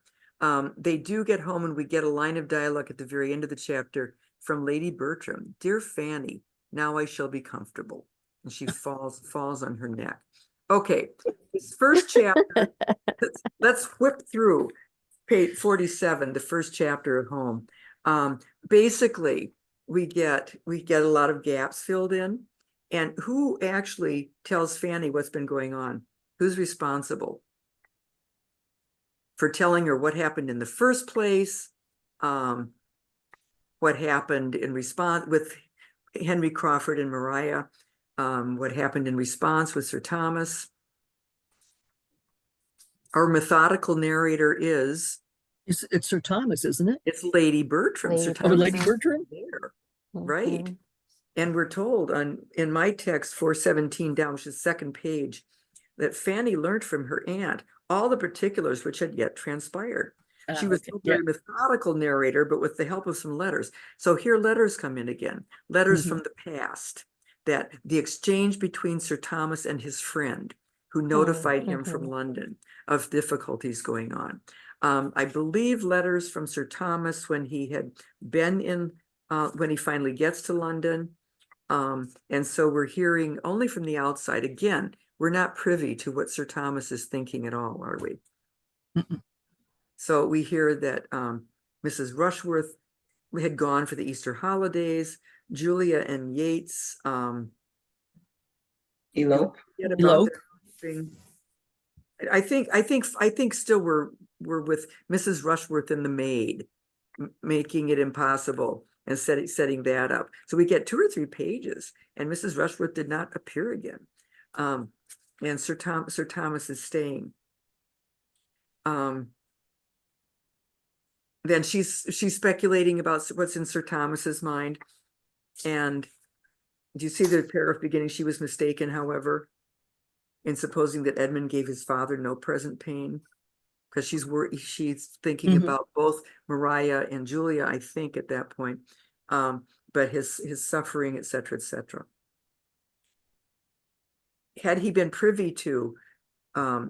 They do get home, and we get a line of dialogue at the very end of the chapter from Lady Bertram. Dear Fanny, now I shall be comfortable. And she falls on her neck. Okay, this first chapter, let's whip through page 47, the first chapter at home. Basically, we get a lot of gaps filled in. And who actually tells Fanny what's been going on? Who's responsible for telling her what happened in the first place? What happened in response with Henry Crawford and Maria? What happened in response with Sir Thomas? Our methodical narrator is... It's Sir Thomas, isn't it? It's Lady Bertram. Sir Thomas Lady Bertram? There. Right. And we're told in my text 417 down, which is second page, that Fanny learned from her aunt all the particulars which had yet transpired. She was a very methodical narrator, but with the help of some letters. So here letters come in again, letters from the past, that the exchange between Sir Thomas and his friend, who notified him from London of difficulties going on. I believe letters from Sir Thomas when he had been in, when he finally gets to London. And so we're hearing only from the outside. Again, we're not privy to what Sir Thomas is thinking at all, are we? Mm-mm. So we hear that Mrs. Rushworth had gone for the Easter holidays. Julia and Yates Elope. forget about Elope. their thing. I think still we're with Mrs. Rushworth and the maid, making it impossible and setting that up. So we get 2 or 3 pages, and Mrs. Rushworth did not appear again. And Sir Thomas is staying. Then she's speculating about what's in Sir Thomas's mind. And do you see the paragraph beginning? She was mistaken, however, in supposing that Edmund gave his father no present pain, because she's thinking about both Maria and Julia, I think, at that point, but his suffering, etc., etc. Had he been privy to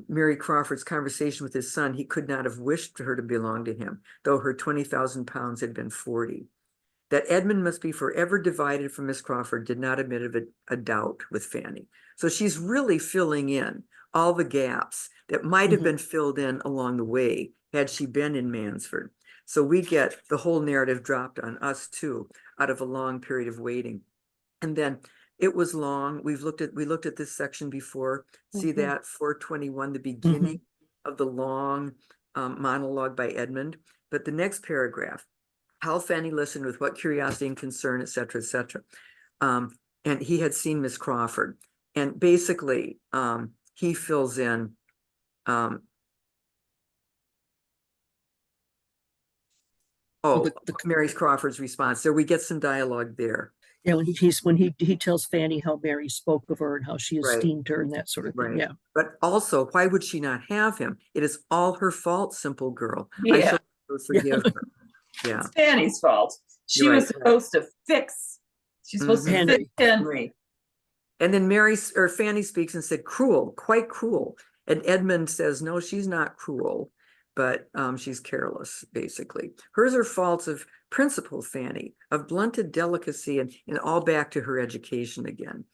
Mary Crawford's conversation with his son, he could not have wished her to belong to him, though her 20,000 pounds had been 40. That Edmund must be forever divided from Miss Crawford did not admit of a doubt with Fanny. So she's really filling in all the gaps that might have been filled in along the way had she been in Mansfield. So we get the whole narrative dropped on us too, out of a long period of waiting. And then it was long. We looked at this section before. See that 421, the beginning of the long monologue by Edmund. But the next paragraph, how Fanny listened with what curiosity and concern, etc., etc. And he had seen Miss Crawford. And basically, he fills in Mary Crawford's response. So we get some dialogue there. Yeah, when he tells Fanny how Mary spoke of her and how she esteemed her and that sort of thing. Right. Yeah. But also, why would she not have him? It is all her fault, simple girl. Yeah. I shall never forgive her. Yeah. It's Fanny's fault. She was supposed to fix. She's supposed to fix Henry. And then Fanny speaks and said, cruel, quite cruel. And Edmund says, no, she's not cruel, but she's careless, basically. Hers are faults of principle, Fanny, of blunted delicacy, and all back to her education again.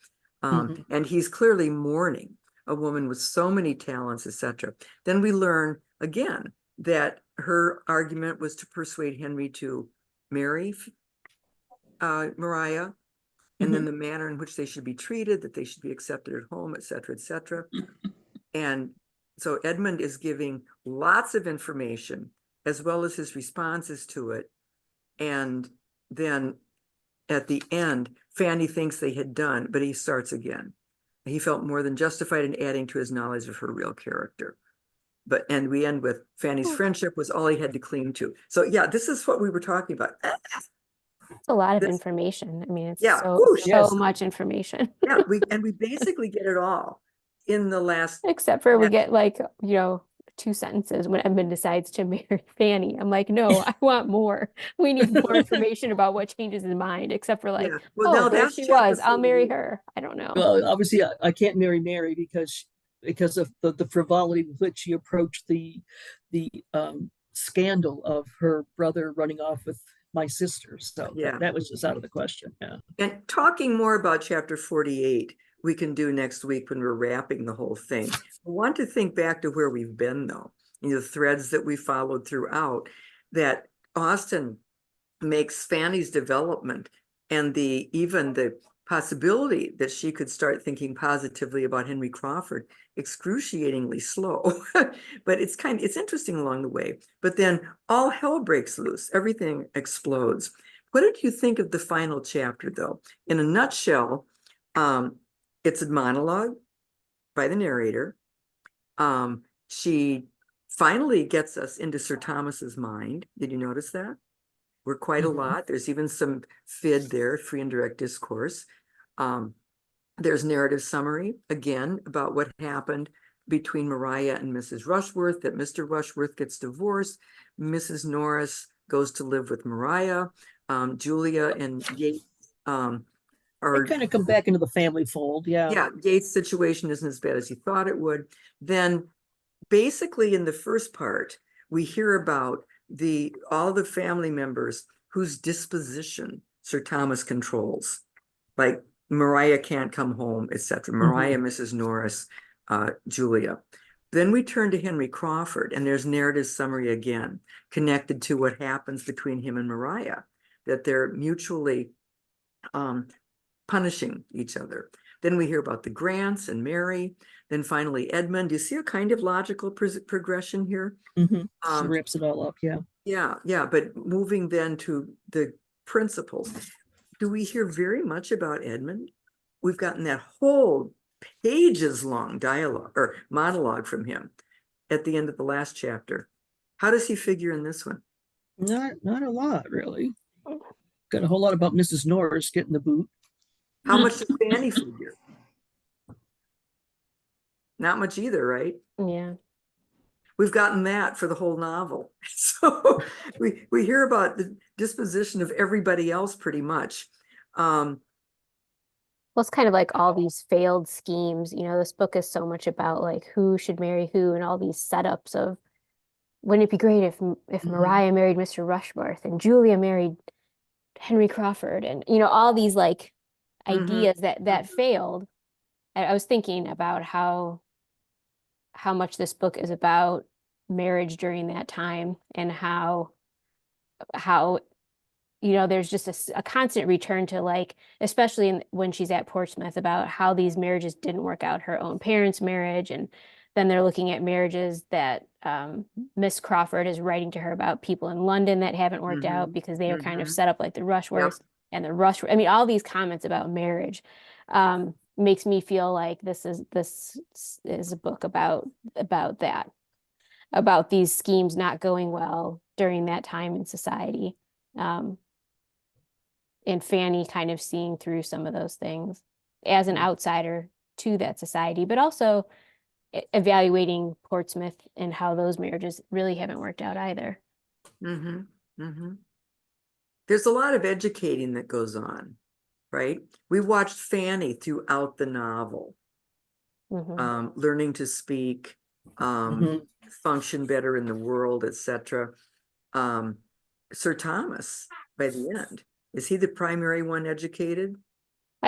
And he's clearly mourning a woman with so many talents, etc. Then we learn again that her argument was to persuade Henry to marry Maria, and then the manner in which they should be treated, that they should be accepted at home, etc., etc. And so Edmund is giving lots of information as well as his responses to it. And then at the end, Fanny thinks they had done, but he starts again. He felt more than justified in adding to his knowledge of her real character. And we end with Fanny's friendship was all he had to cling to. So yeah, this is what we were talking about. It's a lot of information. I mean, it's so much information. Yeah, we basically get it all in the last. Except for we get 2 sentences when Edmund decides to marry Fanny. I'm like, no, I want more. We need more information about what changes his mind, except for there she was. I'll marry her. I don't know. Well, obviously, I can't marry Mary because of the frivolity with which she approached the scandal of her brother running off with my sister. So that was just out of the question. Yeah. And talking more about chapter 48, we can do next week when we're wrapping the whole thing. I want to think back to where we've been, though, the threads that we followed throughout, that Austen makes Fanny's development and even the possibility that she could start thinking positively about Henry Crawford excruciatingly slow. But it's interesting along the way. But then all hell breaks loose. Everything explodes. What did you think of the final chapter, though? In a nutshell, it's a monologue by the narrator. She finally gets us into Sir Thomas's mind. Did you notice that? We're quite a lot. There's even some FID there, free and direct discourse. There's narrative summary, again, about what happened between Maria and Mrs. Rushworth, that Mr. Rushworth gets divorced. Mrs. Norris goes to live with Maria. Julia and Yates they kind of come back into the family fold. Yeah, Yates' situation isn't as bad as he thought it would. Then basically in the first part, we hear about all the family members whose disposition Sir Thomas controls. Like Mariah can't come home, etc. Mariah, Mrs. Norris, Julia. Then we turn to Henry Crawford, and there's narrative summary again, connected to what happens between him and Mariah, that they're mutually punishing each other. Then we hear about the Grants and Mary. Then finally Edmund. Do you see a kind of logical progression here? She wraps it all up, yeah. Yeah, but moving then to the principals. Do we hear very much about Edmund? We've gotten that whole pages long dialogue or monologue from him at the end of the last chapter. How does he figure in this one? Not a lot, really. Got a whole lot about Mrs. Norris getting the boot. How much does Fanny figure? Not much either, right? Yeah. We've gotten that for the whole novel. So we hear about the disposition of everybody else pretty much. Well, it's kind of like all these failed schemes. You know, this book is so much about like who should marry who and all these setups of, wouldn't it be great if Mariah married Mr. Rushworth and Julia married Henry Crawford, and you know, all these like ideas that failed. I was thinking about how much this book is about marriage during that time, and how you know, there's just a constant return to, like, especially when she's at Portsmouth, about how these marriages didn't work out, her own parents' marriage, and then they're looking at marriages that Miss Crawford is writing to her about, people in London that haven't worked out because they are kind of set up like the Rushworths and the Rushworth. I mean, all these comments about marriage makes me feel like this is a book about that, about these schemes not going well during that time in society. And Fanny kind of seeing through some of those things as an outsider to that society, but also evaluating Portsmouth and how those marriages really haven't worked out either. There's a lot of educating that goes on, right? We watched Fanny throughout the novel, learning to speak, function better in the world, etc. Sir Thomas, by the end, is he the primary one educated?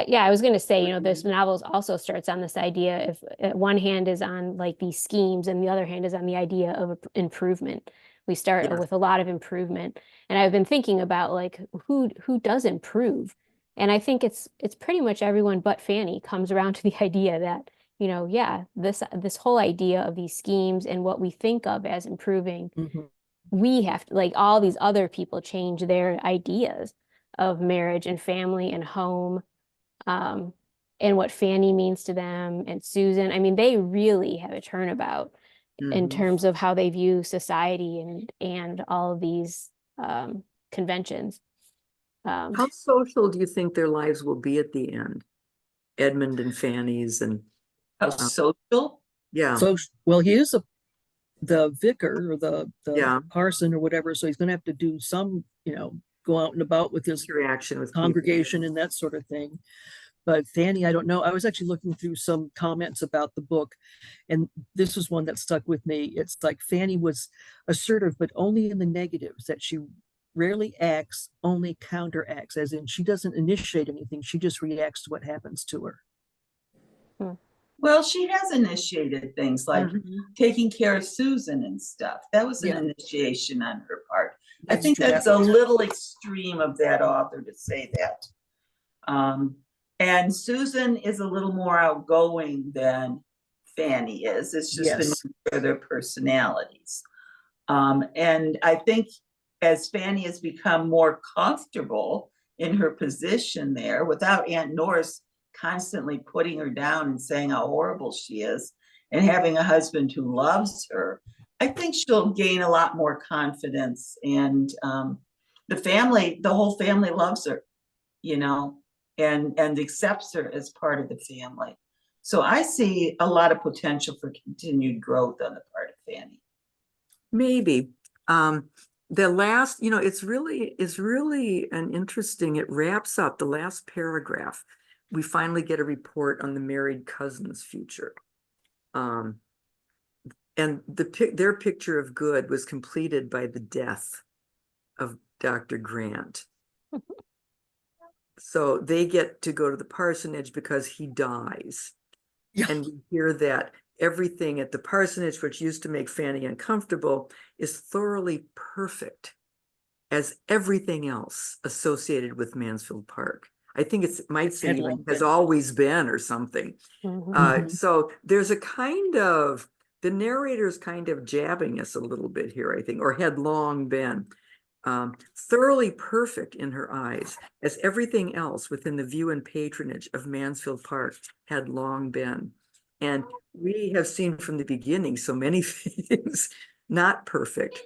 Yeah, I was going to say, you know, this novel also starts on this idea, if one hand is on like these schemes and the other hand is on the idea of improvement. We start with a lot of improvement, and I've been thinking about like who does improve, and I think it's pretty much everyone but Fanny comes around to the idea that, you know, yeah, this whole idea of these schemes and what we think of as improving, we have to, like, all these other people change their ideas of marriage and family and home, and what Fanny means to them, and Susan. I mean, they really have a turnabout in terms of how they view society and all of these conventions. How social do you think their lives will be at the end? Edmund and Fanny's, and how social? Yeah. So, well, he is the vicar or the parson or whatever, so he's going to have to do some, you know, go out and about with his interaction with congregation people and that sort of thing. But Fanny, I don't know. I was actually looking through some comments about the book, and this was one that stuck with me. It's like Fanny was assertive, but only in the negatives, that she rarely acts, only counteracts, as in she doesn't initiate anything. She just reacts to what happens to her. Well, she has initiated things like taking care of Susan and stuff. That was an initiation on her part. I think that's a little extreme of that author to say that. And Susan is a little more outgoing than Fanny is. It's just the nature of their personalities. And I think as Fanny has become more comfortable in her position there, without Aunt Norris constantly putting her down and saying how horrible she is, and having a husband who loves her, I think she'll gain a lot more confidence. And the whole family loves her, you know, and accepts her as part of the family. So I see a lot of potential for continued growth on the part of Fanny. Maybe. The last, you know, it's really an interesting, it wraps up the last paragraph. We finally get a report on the married cousin's future. And their picture of good was completed by the death of Dr. Grant. So they get to go to the parsonage because he dies. Yeah. And we hear that everything at the parsonage, which used to make Fanny uncomfortable, is thoroughly perfect as everything else associated with Mansfield Park. I think it might say even has always been or something. So there's a kind of, the narrator's kind of jabbing us a little bit here, I think, or had long been. Thoroughly perfect in her eyes, as everything else within the view and patronage of Mansfield Park had long been. And we have seen from the beginning so many things not perfect,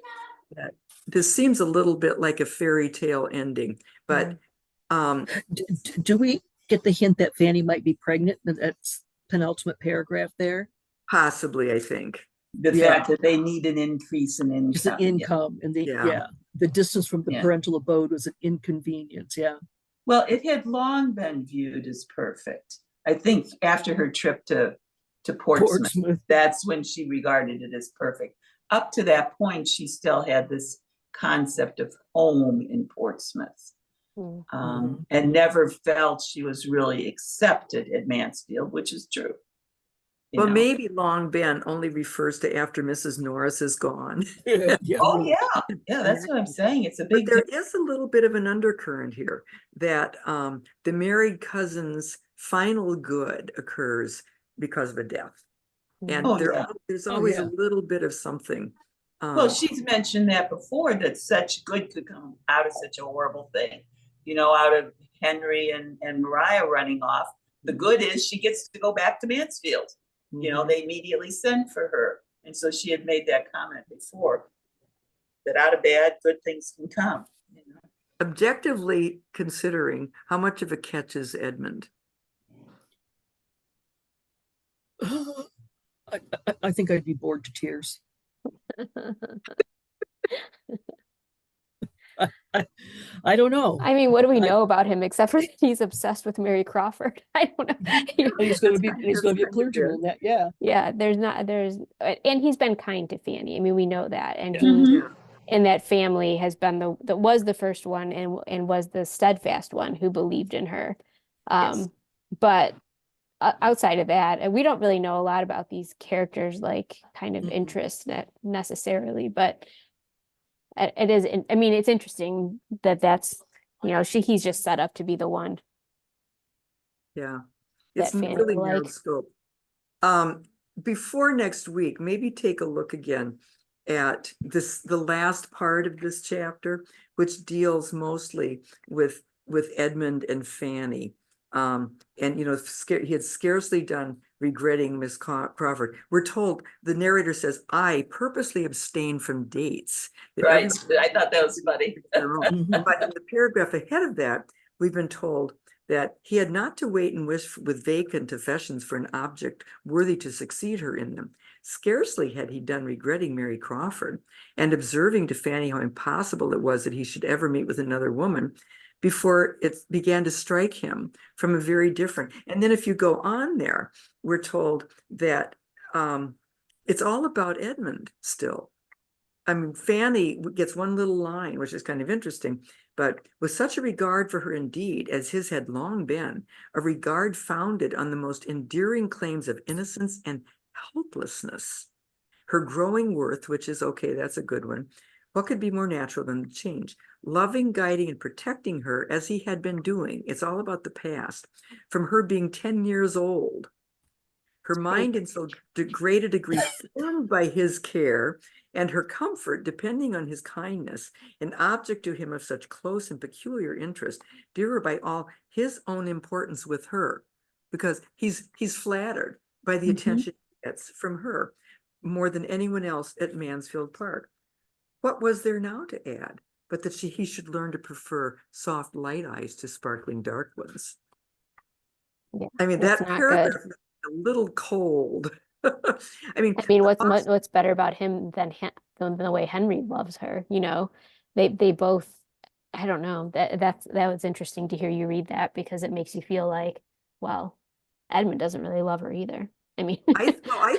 that this seems a little bit like a fairy tale ending. But do we get the hint that Fanny might be pregnant? That's penultimate paragraph there. Possibly, I think. The fact that they need an increase in income. Just an income, and the distance from the parental abode was an inconvenience. Yeah. Well, it had long been viewed as perfect. I think after her trip to Portsmouth, that's when she regarded it as perfect. Up to that point, she still had this concept of home in Portsmouth, and never felt she was really accepted at Mansfield, which is true. Well, maybe long been only refers to after Mrs. Norris is gone. Oh yeah, that's what I'm saying. It's a big. But there is a little bit of an undercurrent here that the married cousin's final good occurs because of a death, and there's always a little bit of something. Well, she's mentioned that before, that such good could come out of such a horrible thing. You know, out of Henry and Mariah running off. The good is she gets to go back to Mansfield. You know, they immediately send for her. And so she had made that comment before, that out of bad, good things can come. You know? Objectively considering, how much of a catch is Edmund? I think I'd be bored to tears. I don't know. I mean, what do we know about him except for that he's obsessed with Mary Crawford? I don't know. He's going to be a clergyman. And he's been kind to Fanny. I mean, we know that, and he and that family has been was the first one and was the steadfast one who believed in her. But outside of that, and we don't really know a lot about these characters, like kind of interest necessarily, but. It is. I mean, it's interesting that's, you know, he's just set up to be the one. Yeah, it's really narrow scope. Before next week, maybe take a look again at the last part of this chapter, which deals mostly with Edmund and Fanny. And you know, he had scarcely done regretting Miss Crawford. We're told, the narrator says, I purposely abstained from dates. Right, I thought that was funny. But in the paragraph ahead of that, we've been told that he had not to wait and wish with vacant affections for an object worthy to succeed her in them. Scarcely had he done regretting Mary Crawford and observing to Fanny how impossible it was that he should ever meet with another woman, before it began to strike him from a very different. And then if you go on there, we're told that it's all about Edmund still. I mean, Fanny gets one little line, which is kind of interesting, but with such a regard for her indeed, as his had long been, a regard founded on the most endearing claims of innocence and helplessness, her growing worth, which is okay, that's a good one. What could be more natural than the change? Loving, guiding, and protecting her as he had been doing. It's all about the past. From her being 10 years old, her mind in so great a degree formed by his care, and her comfort depending on his kindness, an object to him of such close and peculiar interest, dearer by all his own importance with her, because he's flattered by the attention he gets from her more than anyone else at Mansfield Park. What was there now to add but that he should learn to prefer soft light eyes to sparkling dark ones? I mean, that paragraph is a little cold. I mean, what's better about him than the way Henry loves her? You know, they both. I don't know. That was interesting to hear you read that, because it makes you feel like, well, Edmund doesn't really love her either. I mean, I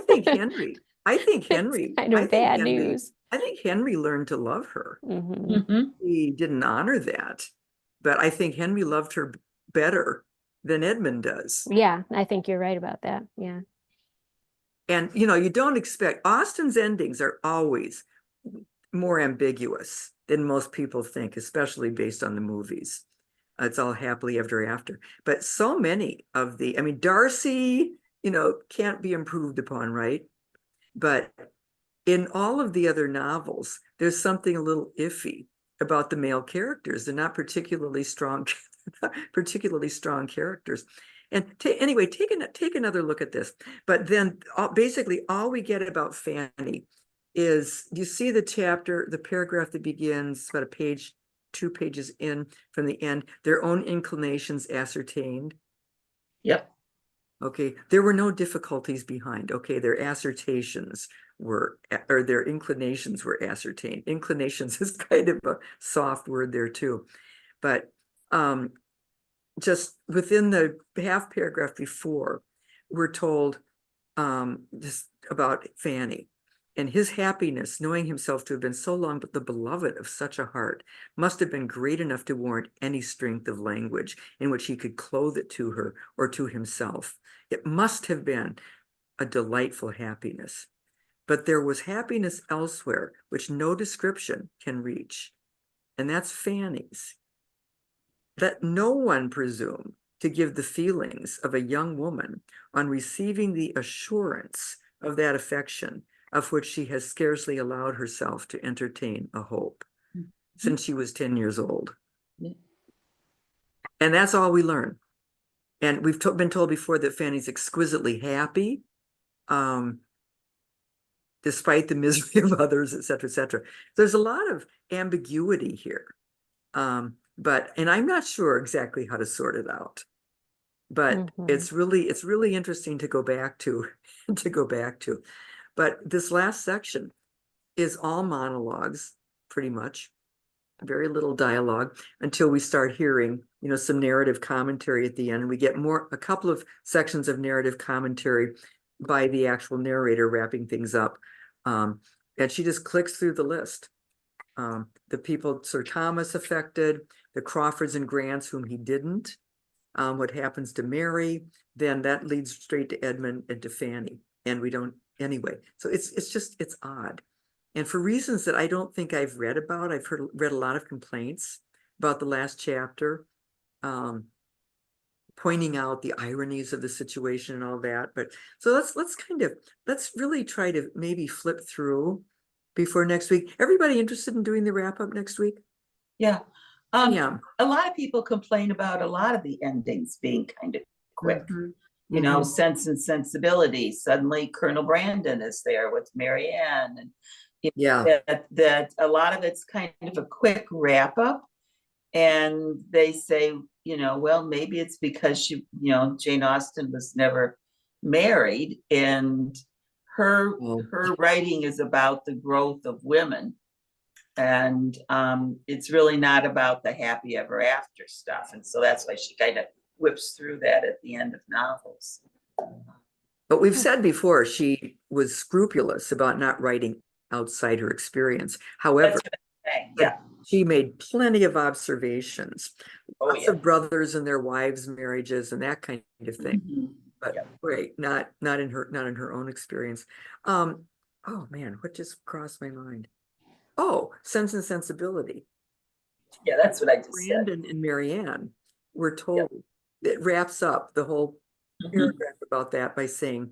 think Henry. Kind of bad news. I think Henry learned to love her. He didn't honor that, but I think Henry loved her better than Edmund does. Yeah, I think you're right about that. Yeah. And, you know, you don't expect, Austen's endings are always more ambiguous than most people think, especially based on the movies. It's all happily ever after. But so many of I mean, Darcy, you know, can't be improved upon, right? But in all of the other novels, there's something a little iffy about the male characters. They're not particularly strong, particularly strong characters. And anyway, take another look at this. But then basically all we get about Fanny is, you see the chapter, the paragraph that begins about a page, 2 pages in from the end, their own inclinations ascertained. Yep. Okay, there were no difficulties behind. Okay, their assertions were, or their inclinations were ascertained. Inclinations is kind of a soft word there too. But just within the half paragraph before, we're told just about Fanny and his happiness, knowing himself to have been so long but the beloved of such a heart, must have been great enough to warrant any strength of language in which he could clothe it to her or to himself. It must have been a delightful happiness. But there was happiness elsewhere which no description can reach, and that's Fanny's. Let no one presume to give the feelings of a young woman on receiving the assurance of that affection of which she has scarcely allowed herself to entertain a hope since she was 10 years old. And that's all we learn. And we've been told before that Fanny's exquisitely happy, despite the misery of others, et cetera, et cetera. There's a lot of ambiguity here. And I'm not sure exactly how to sort it out. But it's really interesting to go back to, But this last section is all monologues, pretty much. Very little dialogue until we start hearing, you know, some narrative commentary at the end. And we get a couple of sections of narrative commentary by the actual narrator wrapping things up. And she just clicks through the list. The people Sir Thomas affected, the Crawfords and Grants whom he didn't, what happens to Mary, then that leads straight to Edmund and to Fanny. And we don't, anyway. So it's odd. And for reasons that I don't think I've read about, I've read a lot of complaints about the last chapter, pointing out the ironies of the situation and all that. But so let's really try to maybe flip through before next week. Everybody interested in doing the wrap up next week? Yeah. Yeah. A lot of people complain about a lot of the endings being kind of quick. You know, Sense and Sensibility. Suddenly Colonel Brandon is there with Marianne, and that a lot of it's kind of a quick wrap up. And they say, you know, well, maybe it's because she, you know, Jane Austen was never married, and her writing is about the growth of women. And it's really not about the happy ever after stuff. And so that's why she kind of whips through that at the end of novels. But we've said before, she was scrupulous about not writing outside her experience. However, she made plenty of observations, lots of brothers and their wives' marriages and that kind of thing. But not in her own experience. Oh man, what just crossed my mind? Oh, Sense and Sensibility. Yeah, that's what I just said. Brandon and Marianne were told, it wraps up the whole paragraph about that by saying,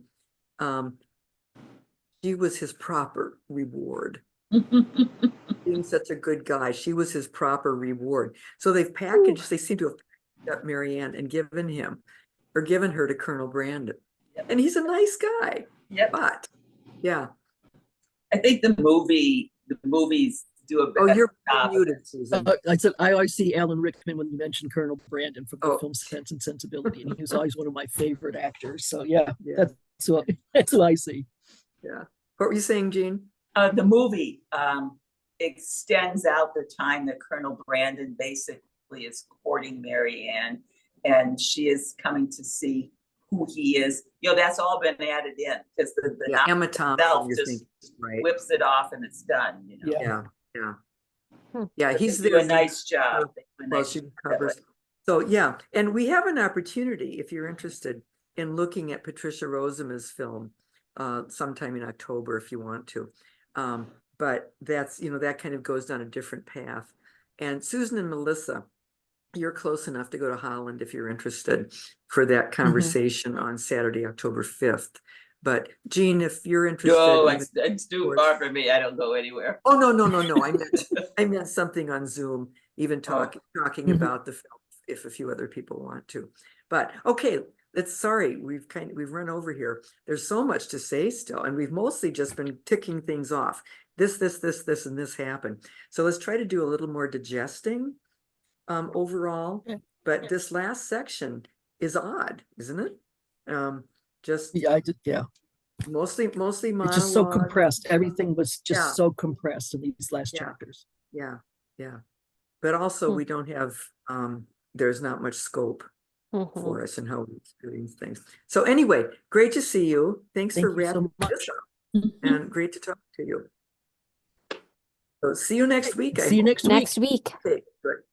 she was his proper reward. Being such a good guy, she was his proper reward. So they've packaged, they seem to have picked up Marianne and given her to Colonel Brandon. And he's a nice guy. But I think the movies do a better you're job. muted, Susan. I always see Alan Rickman when you mention Colonel Brandon from the film Sense and Sensibility, and he was always one of my favorite actors. So that's what I see. Yeah. What were you saying, Jean? The movie extends out the time that Colonel Brandon basically is courting Marianne, and she is coming to see who he is. You know, that's all been added in because the Emma Thompson just whips it off and it's done. You know? Yeah. He's doing a nice job. Well, she covers. So, yeah, and we have an opportunity, if you're interested, in looking at Patricia Rosema's film sometime in October if you want to. But that's, that kind of goes down a different path. And Susan and Melissa, you're close enough to go to Holland if you're interested for that conversation on Saturday, October 5th. But Jean, if you're interested. No, it's too far for me. I don't go anywhere. Oh, no. I meant something on Zoom, even talking about the film if a few other people want to. But okay, sorry, we've run over here. There's so much to say still, and we've mostly just been ticking things off. This, and this happened. So let's try to do a little more digesting overall. But this last section is odd, isn't it? Mostly monologue. It's just so compressed. Everything was just so compressed in these last chapters. Yeah. But also we don't have there's not much scope for us and how we experience things. So anyway, great to see you. Thanks for wrapping this up. And great to talk to you. So see you next week. See you next week. Next week. Okay, good.